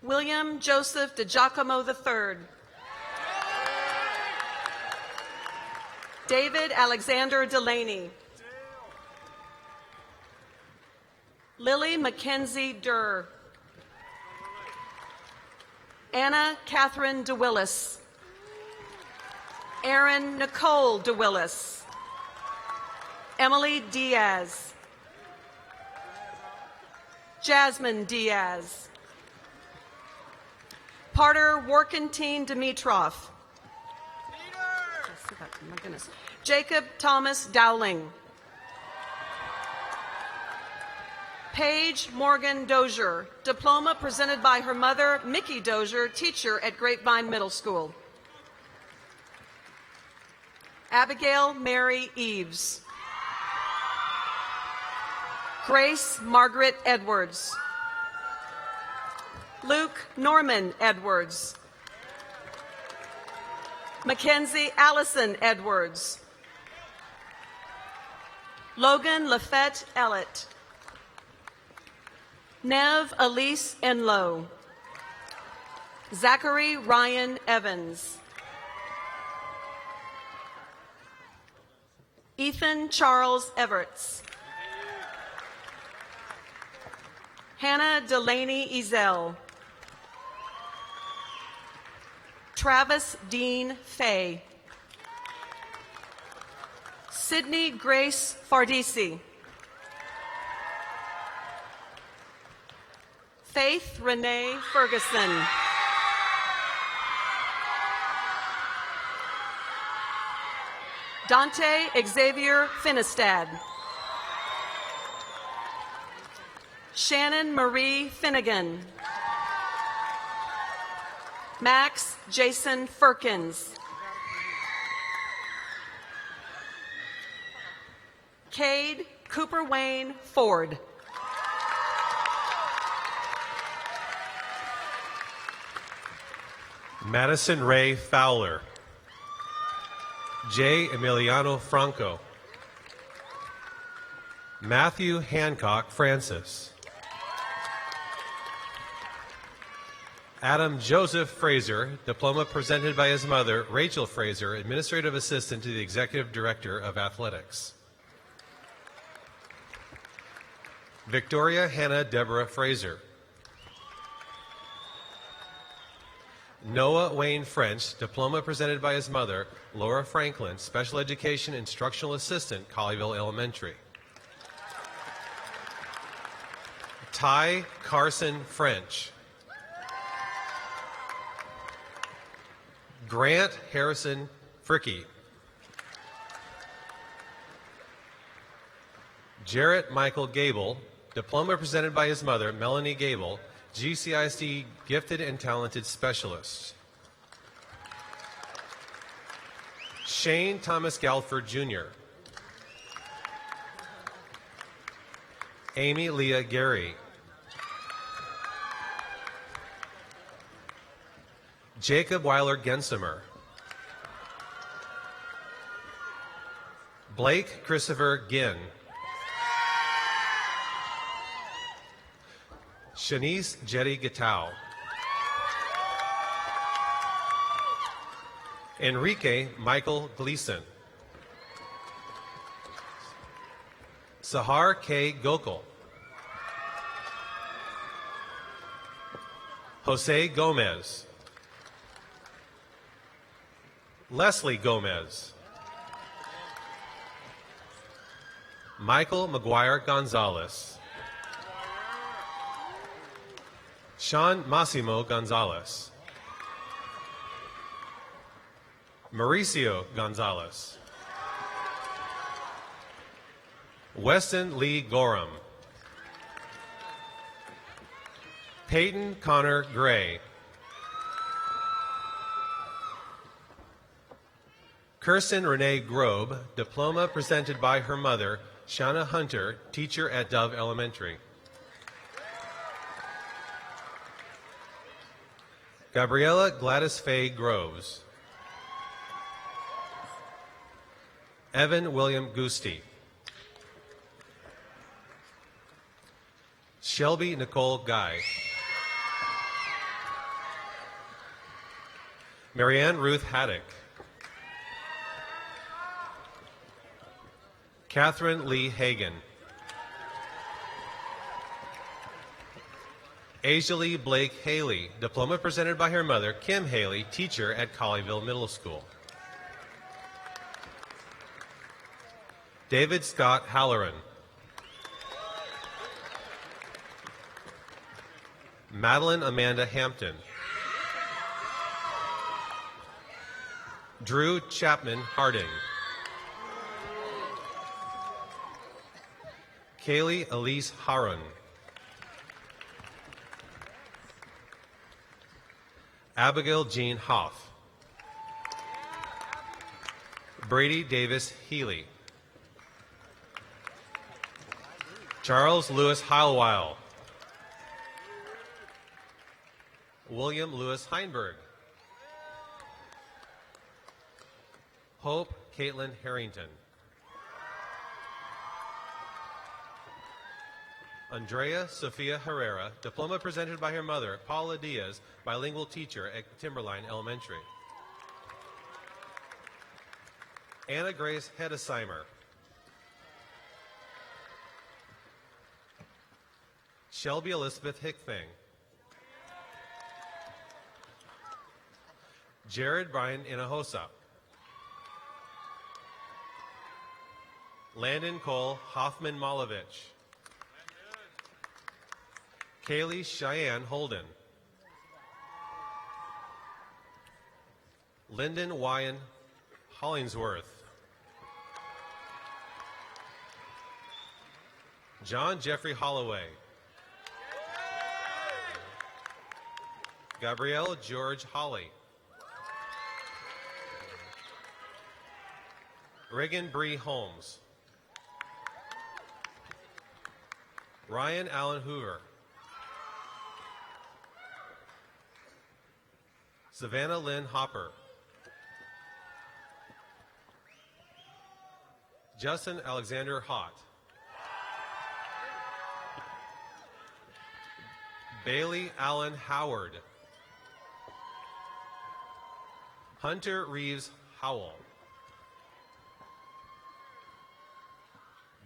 William Joseph DiGiacomo III. David Alexander Delaney. Lily Mackenzie Durr. Anna Catherine DeWillis. Erin Nicole DeWillis. Emily Diaz. Jasmine Diaz. Parter Workentine Dimitrov. My goodness. Jacob Thomas Dowling. Paige Morgan Dozier, diploma presented by her mother, Mickey Dozier, teacher at Grapevine Middle School. Abigail Mary Eves. Grace Margaret Edwards. Luke Norman Edwards. Mackenzie Allison Edwards. Logan Lafette Ellett. Nev Elise Enlow. Zachary Ryan Evans. Ethan Charles Everts. Hannah Delaney Ezel. Travis Dean Fay. Sydney Grace Fardisi. Faith Renee Ferguson. Dante Xavier Finistad. Shannon Marie Finnegan. Max Jason Firkins. Cade Cooper Wayne Ford.
Madison Ray Fowler. J. Emiliano Franco. Matthew Hancock Francis. Adam Joseph Fraser, diploma presented by his mother, Rachel Fraser, Administrative Assistant to the Executive Director of Athletics. Victoria Hannah Deborah Fraser. Noah Wayne French, diploma presented by his mother, Laura Franklin, Special Education Instructional Assistant, Colleyville Elementary. Ty Carson French. Grant Harrison Fricky. Jarrett Michael Gable, diploma presented by his mother, Melanie Gable, GCIC Gifted and Talented Specialist. Shane Thomas Galford, Jr. Amy Leah Gary. Jacob Weiler Gensimer. Blake Christopher Ginn. Shanice Jetty Gatau. Enrique Michael Gleason. Sahar K. Gokul. Jose Gomez. Leslie Gomez. Michael McGuire Gonzalez. Sean Massimo Gonzalez. Mauricio Gonzalez. Weston Lee Gorham. Peyton Connor Gray. Kirsten Renee Grobe, diploma presented by her mother, Shauna Hunter, teacher at Dove Elementary. Gabriella Gladys Faye Groves. Evan William Gusti. Shelby Nicole Guy. Marianne Ruth Haddock. Catherine Lee Hagan. Asia Lee Blake Haley, diploma presented by her mother, Kim Haley, teacher at Colleyville Middle School. David Scott Halloran. Madeline Amanda Hampton. Drew Chapman Harding. Kaylee Elise Harun. Abigail Jean Hoff. Brady Davis Healy. Charles Lewis Heilweil. William Lewis Heinberg. Hope Caitlin Harrington. Andrea Sofia Herrera, diploma presented by her mother, Paula Diaz, bilingual teacher at Timberline Elementary. Anna Grace Hedesheimer. Shelby Elizabeth Hickthing. Jared Brian Inahosa. Landon Cole Hoffman Malovich. Kaylee Cheyenne Holden. Lyndon Wyan Hollingsworth. John Jeffrey Holloway. Gabrielle George Holly. Reagan Bree Holmes. Ryan Allen Hoover. Savannah Lynn Hopper. Justin Alexander Hott. Bailey Allen Howard. Hunter Reeves Howell.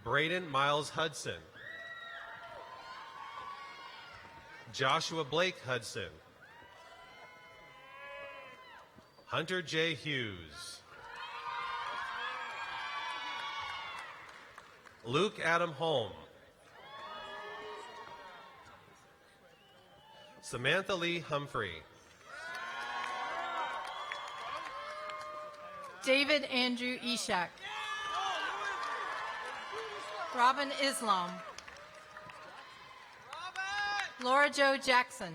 Braden Miles Hudson. Joshua Blake Hudson. Hunter J. Hughes. Luke Adam Holm. Samantha Lee Humphrey.
David Andrew Ishak. Robin Islam. Laura Jo Jackson.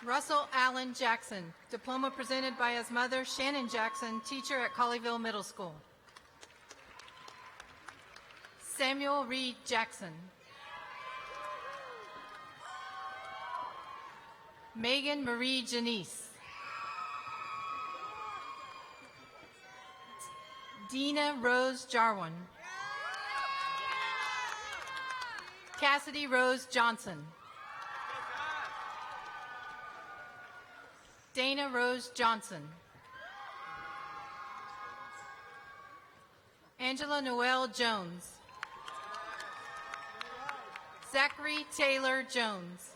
Russell Allen Jackson, diploma presented by his mother, Shannon Jackson, teacher at Colleyville Middle School. Samuel Reed Jackson. Megan Marie Janice. Dina Rose Jarwin. Cassidy Rose Johnson. Dana Rose Johnson. Angela Noel Jones. Zachary Taylor Jones.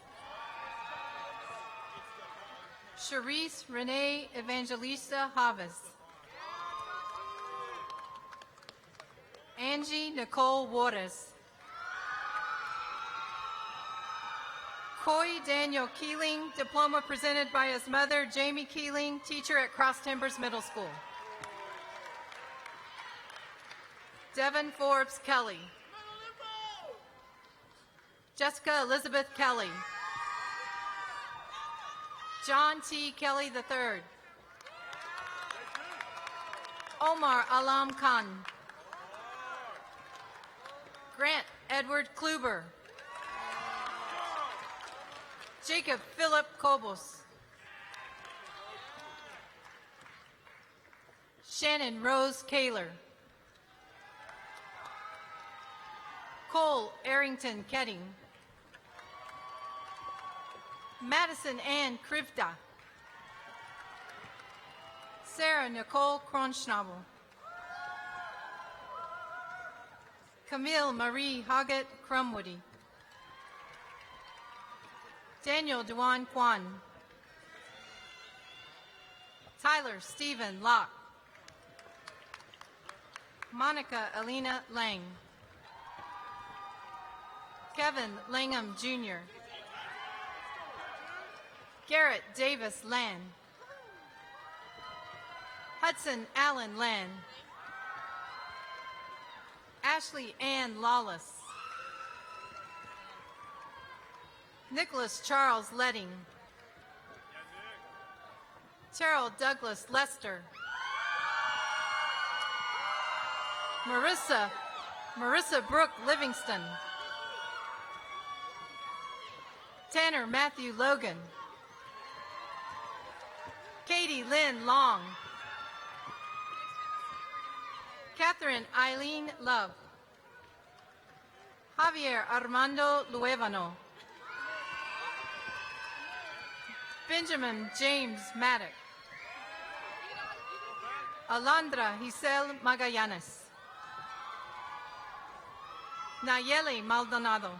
Charisse Renee Evangelista Havas. Angie Nicole Waters. Coy Daniel Keeling, diploma presented by his mother, Jamie Keeling, teacher at Cross Timbers Middle School. Devin Forbes Kelly. Jessica Elizabeth Kelly. John T. Kelly III. Omar Alam Khan. Grant Edward Kluber. Jacob Philip Kobos. Shannon Rose Kaler. Cole Arrington Ketting. Madison Ann Krivda. Sarah Nicole Kronschnabel. Camille Marie Hoggett Crumwoody. Daniel Dewan Kwan. Tyler Stephen Locke. Monica Alina Lang. Kevin Langham Jr. Garrett Davis Land. Hudson Allen Land. Ashley Ann Lawless. Nicholas Charles Letting. Terrell Douglas Lester. Marissa Brooke Livingston. Tanner Matthew Logan. Katie Lynn Long. Catherine Eileen Love. Javier Armando Luevano. Benjamin James Maddock. Alondra Giselle Magallanes. Nayeli Maldonado.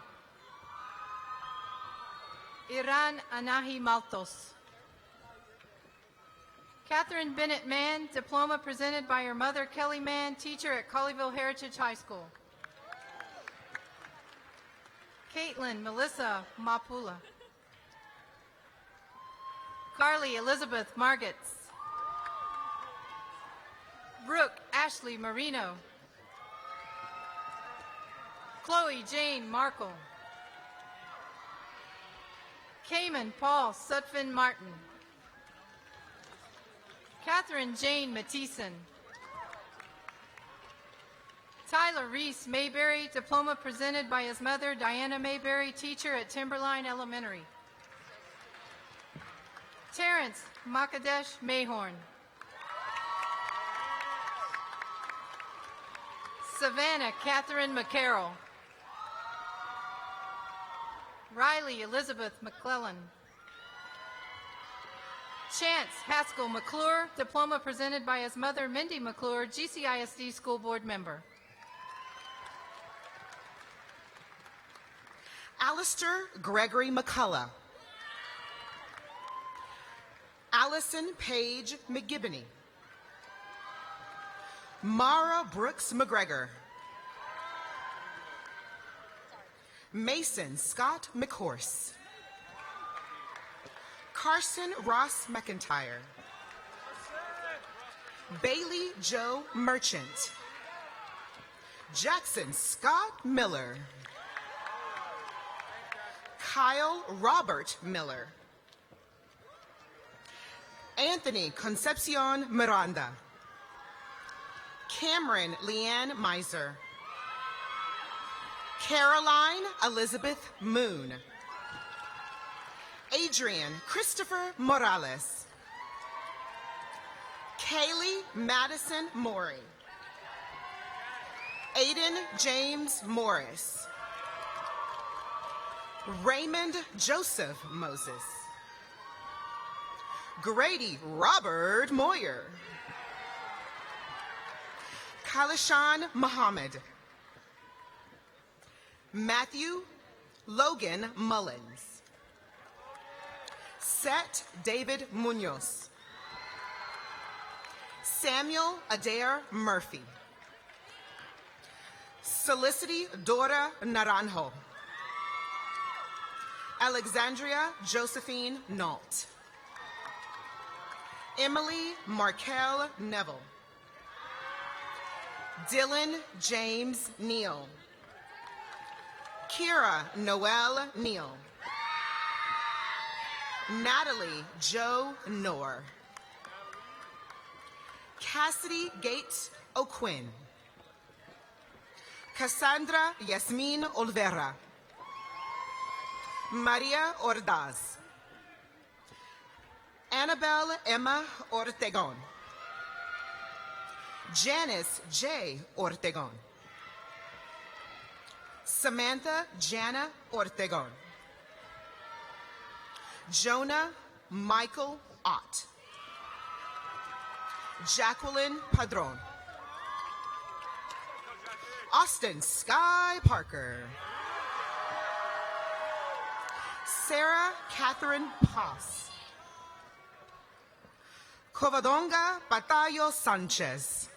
Iran Anahi Maltos. Catherine Bennett Mann, diploma presented by her mother, Kelly Mann, teacher at Colleyville Heritage High School. Caitlin Melissa Mapula. Carly Elizabeth Margits. Brooke Ashley Marino. Chloe Jane Markle. Cayman Paul Sutphin Martin. Catherine Jane Mathieson. Tyler Reese Mayberry, diploma presented by his mother, Diana Mayberry, teacher at Timberline Elementary. Terrence Makadesh Mayhorn. Savannah Catherine McCarroll. Riley Elizabeth McClellan. Chance Haskell McClure, diploma presented by his mother, Mindy McClure, GCISD School Board member.
Alistair Gregory McCullough. Allison Paige McGibbony. Mara Brooks McGregor. Mason Scott McHorse. Carson Ross McIntyre. Bailey Joe Merchant. Jackson Scott Miller. Kyle Robert Miller. Anthony Concepcion Miranda. Cameron Leanne Miser. Caroline Elizabeth Moon. Adrian Christopher Morales. Kaylee Madison Morey. Aidan James Morris. Raymond Joseph Moses. Grady Robert Moyer. Kalishan Muhammad. Matthew Logan Mullins. Seth David Munoz. Samuel Adair Murphy. Felicity Dora Naranjo. Alexandria Josephine Nault. Emily Markel Neville. Dylan James Neal. Kira Noel Neal. Natalie Joe Knorr. Cassidy Gates O'Quinn. Cassandra Yasmin Olvera. Maria Ordaz. Annabelle Emma Ortegon. Janice J. Ortegon. Samantha Jana Ortegon. Jonah Michael Ott. Jacqueline Padron. Austin Sky Parker. Sarah Catherine Paz. Covadonga Patayo Sanchez.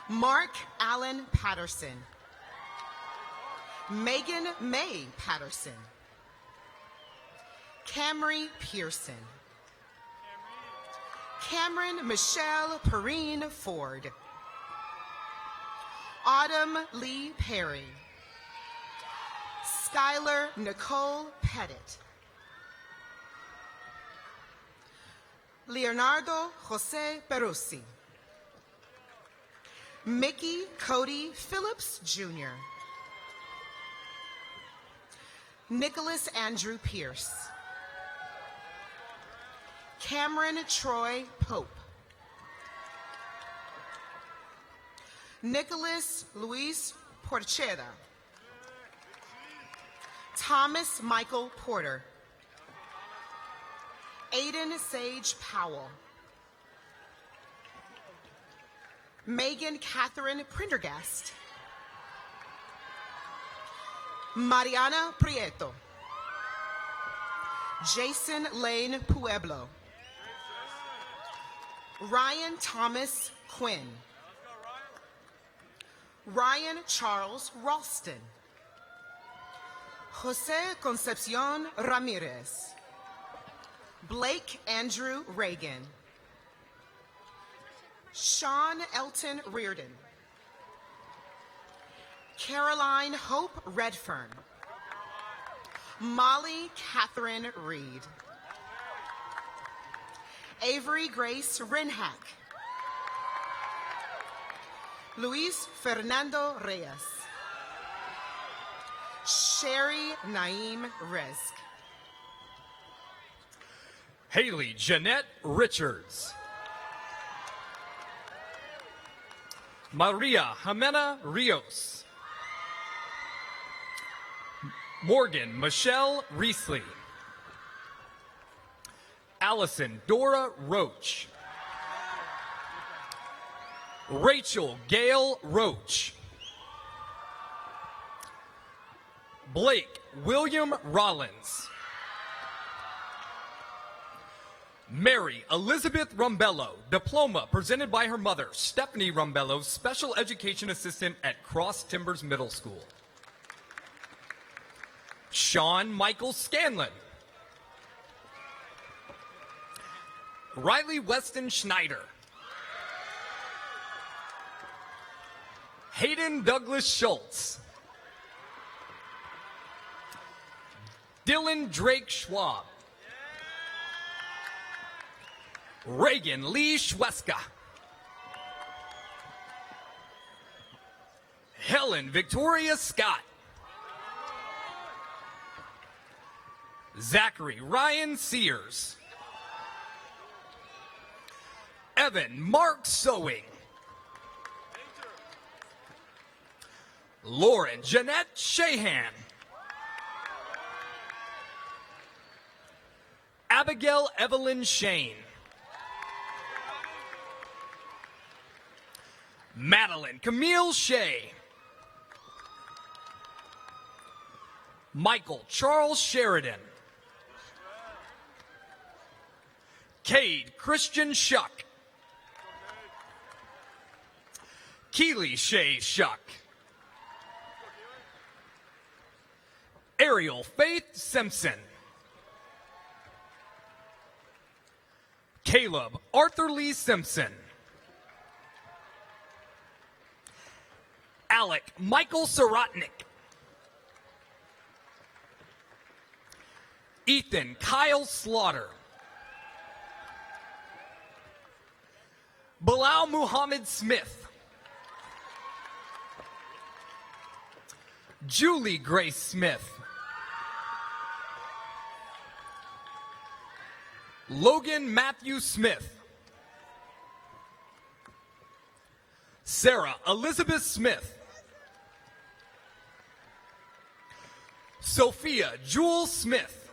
Mark Allen Patterson. Megan May Patterson. Camry Pearson. Cameron Michelle Perrine Ford. Autumn Lee Perry. Skylar Nicole Pettit. Leonardo Jose Peruzzi. Mickey Cody Phillips Jr. Nicholas Andrew Pierce. Cameron Troy Pope. Nicholas Luis Porcheda. Thomas Michael Porter. Aidan Sage Powell. Megan Catherine Prendergast. Mariana Prieto. Jason Lane Pueblo. Ryan Thomas Quinn. Ryan Charles Ralston. Jose Concepcion Ramirez. Blake Andrew Reagan. Sean Elton Reardon. Caroline Hope Redfern. Molly Catherine Reed. Avery Grace Renhack. Luis Fernando Reyes. Sherry Naeem Rizk.
Haley Jeanette Richards. Maria Jimena Rios. Morgan Michelle Reesley. Allison Dora Roach. Rachel Gail Roach. Blake William Rollins. Mary Elizabeth Rumbello, diploma presented by her mother, Stephanie Rumbello, special education assistant at Cross Timbers Middle School. Sean Michael Scanlon. Riley Weston Schneider. Hayden Douglas Schultz. Dylan Drake Schwab. Reagan Lee Schweska. Helen Victoria Scott. Zachary Ryan Sears. Evan Mark Sewing. Lauren Jeanette Shahan. Abigail Evelyn Shane. Madeline Camille Shea. Michael Charles Sheridan. Cade Christian Shuck. Keely Shea Shuck. Ariel Faith Simpson. Caleb Arthur Lee Simpson. Alec Michael Sorotnik. Ethan Kyle Slaughter. Bilal Muhammad Smith. Julie Grace Smith. Logan Matthew Smith. Sarah Elizabeth Smith. Sophia Jewel Smith.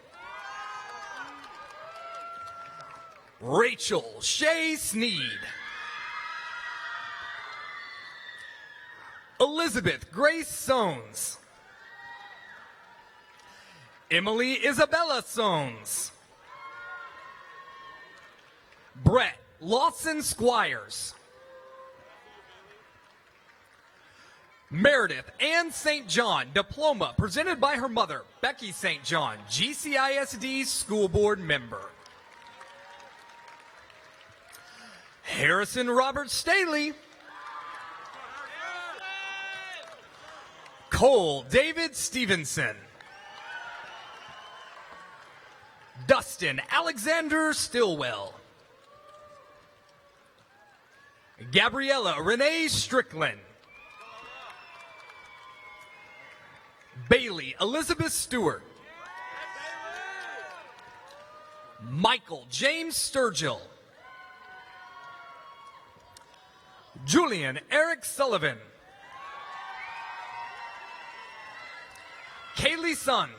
Rachel Shea Sneed. Elizabeth Grace Sones. Emily Isabella Sones. Brett Lawson Squires. Meredith Ann St. John, diploma presented by her mother, Becky St. John, GCISD School Board member. Harrison Robert Staley. Cole David Stevenson. Dustin Alexander Stillwell. Gabriella Renee Strickland. Bailey Elizabeth Stewart. Michael James Sturgill. Julian Eric Sullivan. Kaylee Sun.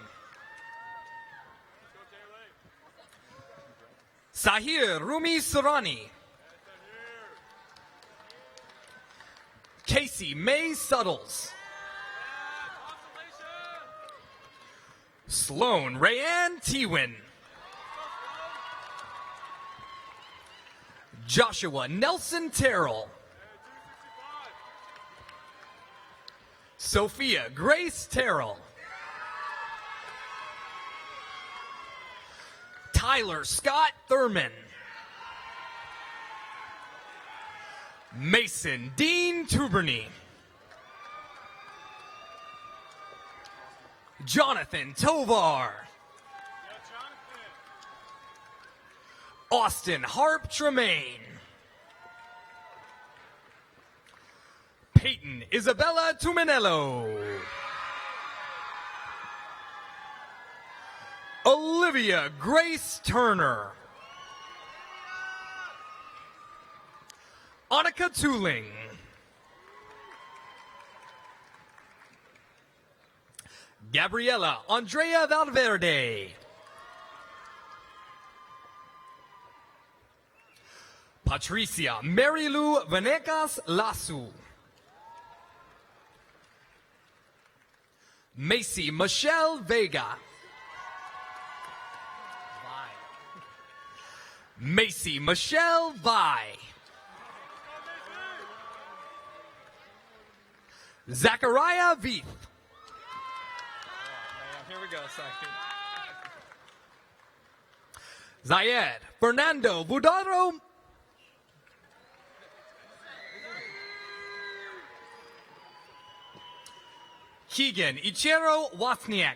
Sahir Rumi Surani. Casey May Suttles. Sloan Rayanne Tewin. Joshua Nelson Terrell. Sophia Grace Terrell. Tyler Scott Thurman. Mason Dean Tuberney. Jonathan Tovar. Austin Harp Tremaine. Peyton Isabella Tuminello. Olivia Grace Turner. Annika Tooling. Gabriela Andrea Valverde. Patricia Marilu Venegas Lasso. Macy Michelle Vega. Macy Michelle Vi. Zachariah Veith.
Here we go, sorry.
Zayed Fernando Budaro. Keegan Ichiro Wozniak.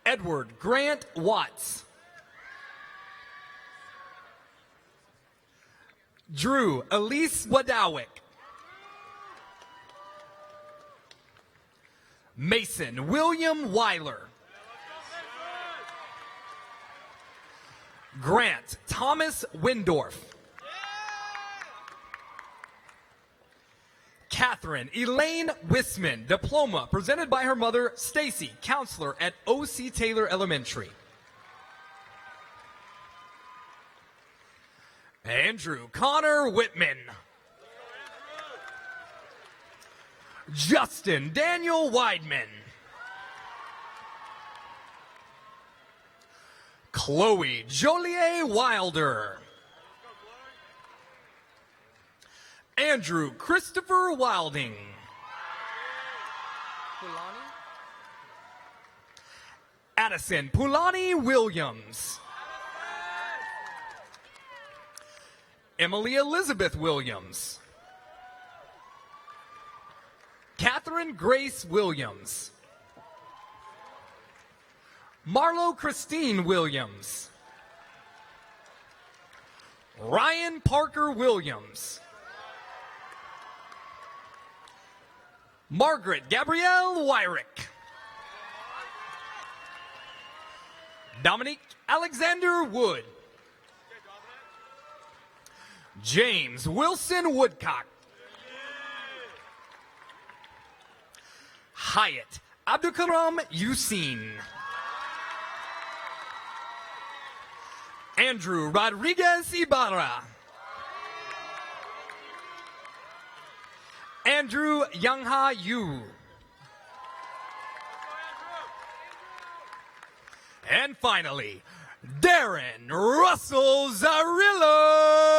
Edward Grant Watts. Drew Elise Wadawick. Mason William Weiler. Grant Thomas Windorf. Catherine Elaine Wisman, diploma presented by her mother, Stacy, counselor at O.C. Taylor Elementary. Andrew Connor Whitman. Justin Daniel Weidman. Chloe Joliet Wilder. Andrew Christopher Wilding. Addison Pulani Williams. Emily Elizabeth Williams. Catherine Grace Williams. Marlo Christine Williams. Ryan Parker Williams. Margaret Gabrielle Wyrick. Dominique Alexander Wood. James Wilson Woodcock. Hyatt Abdukaram Yusin. Andrew Rodriguez Ibarra. Andrew Youngha Yu. And finally, Darren Russell Zarillo.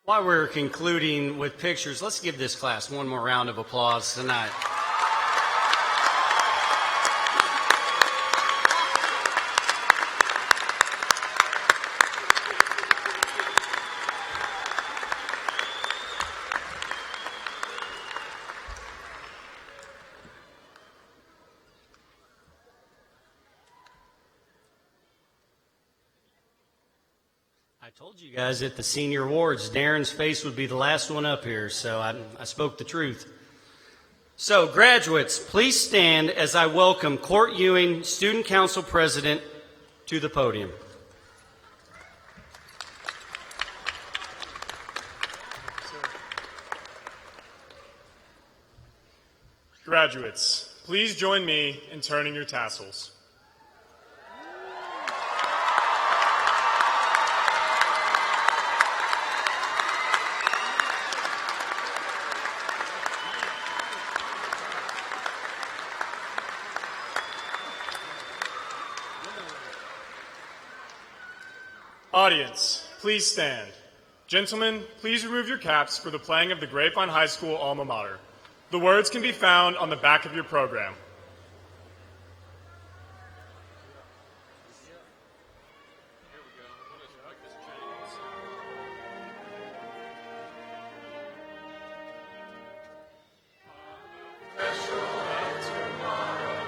While we're concluding with pictures, let's give this class one more round of applause tonight. I told you guys at the senior awards, Darren's face would be the last one up here, so I spoke the truth. So, graduates, please stand as I welcome Court Ewing, Student Council President, to the podium.
Graduates, please join me in turning your tassels. Audience, please stand. Gentlemen, please remove your caps for the playing of the Grapevine High School alma mater. The words can be found on the back of your program.
Special tomorrow.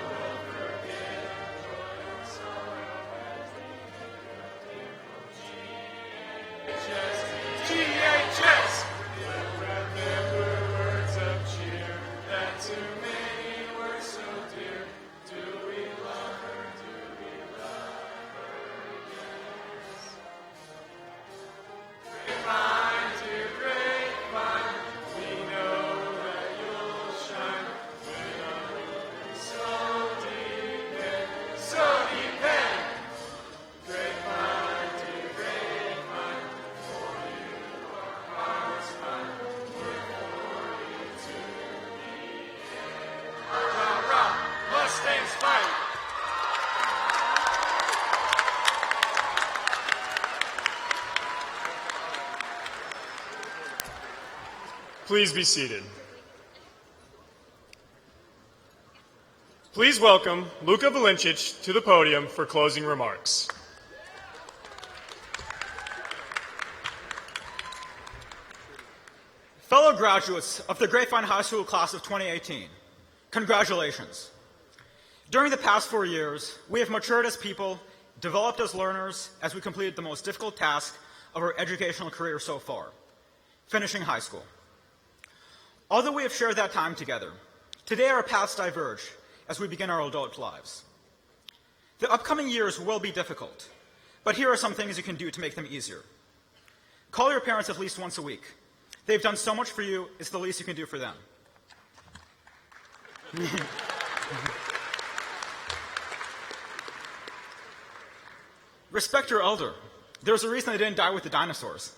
Please be seated. Please welcome Luka Valencic to the podium for closing remarks.
Fellow graduates of the Grapevine High School class of 2018, congratulations. During the past 4 years, we have matured as people, developed as learners as we completed the most difficult task of our educational career so far, finishing high school. Although we have shared that time together, today our paths diverge as we begin our adult lives. The upcoming years will be difficult, but here are some things you can do to make them easier. Call your parents at least once a week. They've done so much for you, it's the least you can do for them. Respect your elder. There's a reason they didn't die with the dinosaurs.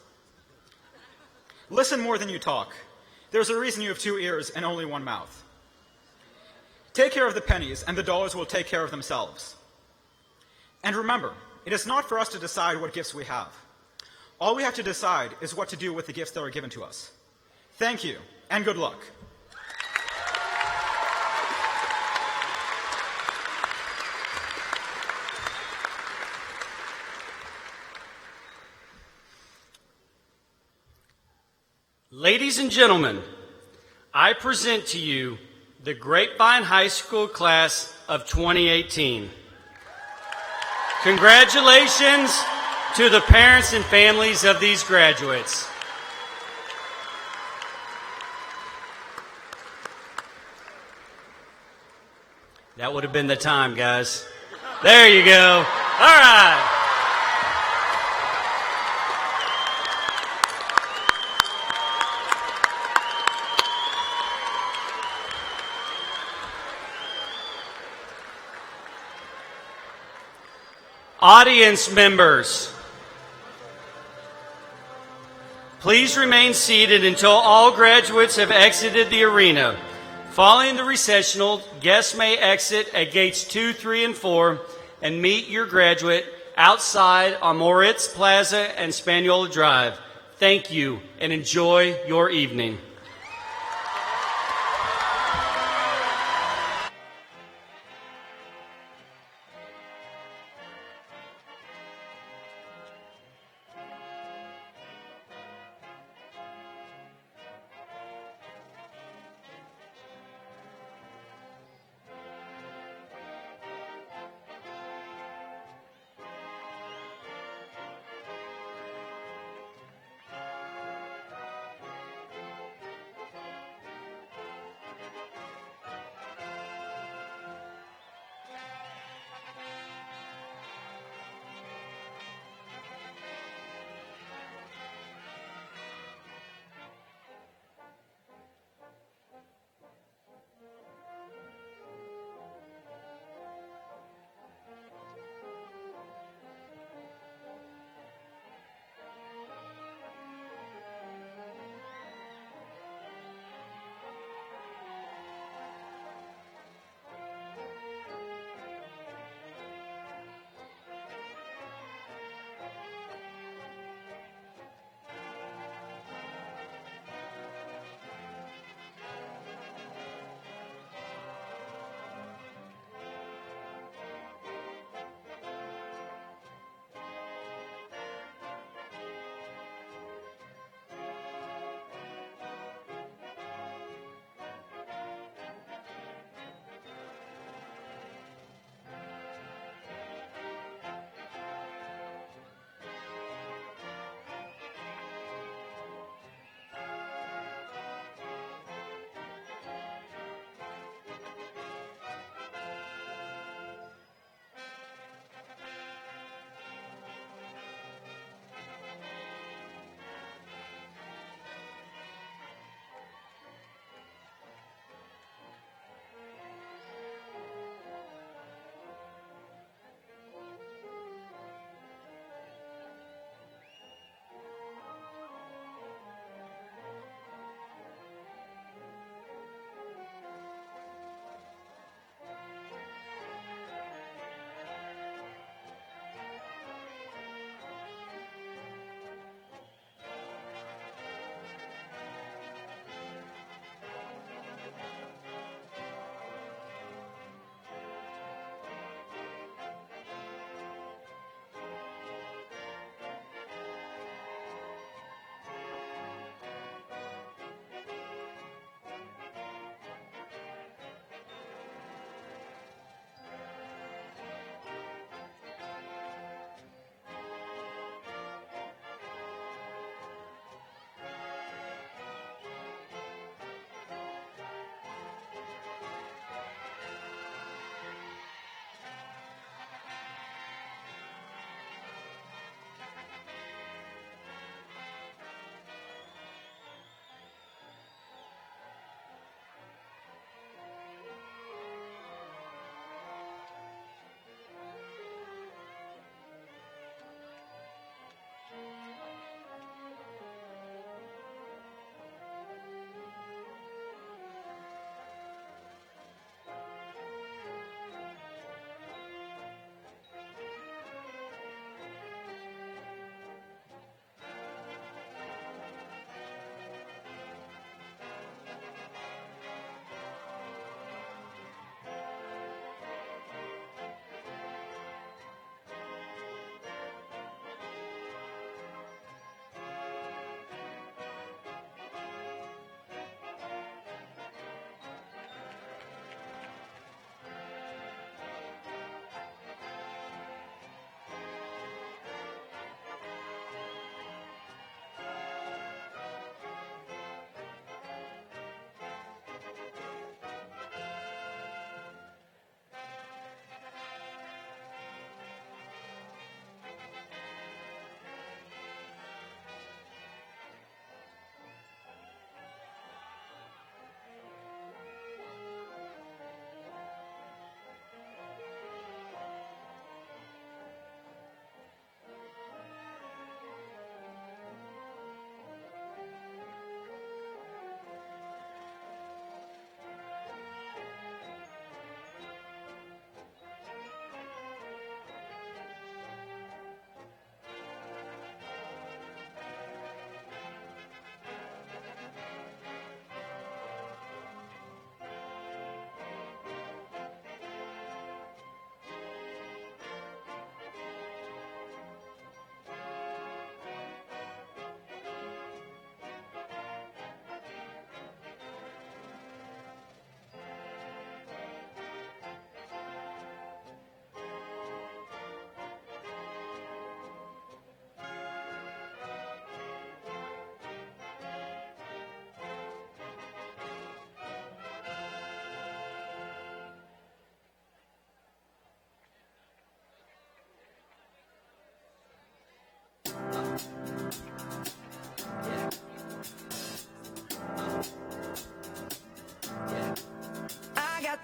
Listen more than you talk. There's a reason you have 2 ears and only 1 mouth. Take care of the pennies, and the dollars will take care of themselves. And remember, it is not for us to decide what gifts we have. All we have to decide is what to do with the gifts that are given to us. Thank you, and good luck.
Ladies and gentlemen, I present to you the Grapevine High School class of 2018. Congratulations to the parents and families of these graduates. That would have been the time, guys. There you go. All right. Audience members, please remain seated until all graduates have exited the arena. Following the recessional, guests may exit at gates 2, 3, and 4 and meet your graduate outside on Moritz Plaza and Spaniola Drive. Thank you and enjoy your evening.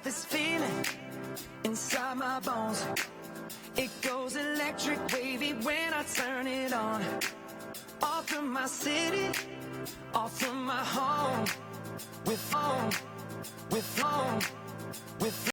this feeling inside my bones. It goes electric wavy when I turn it on. Off from my city, off from my home. With home, with home, with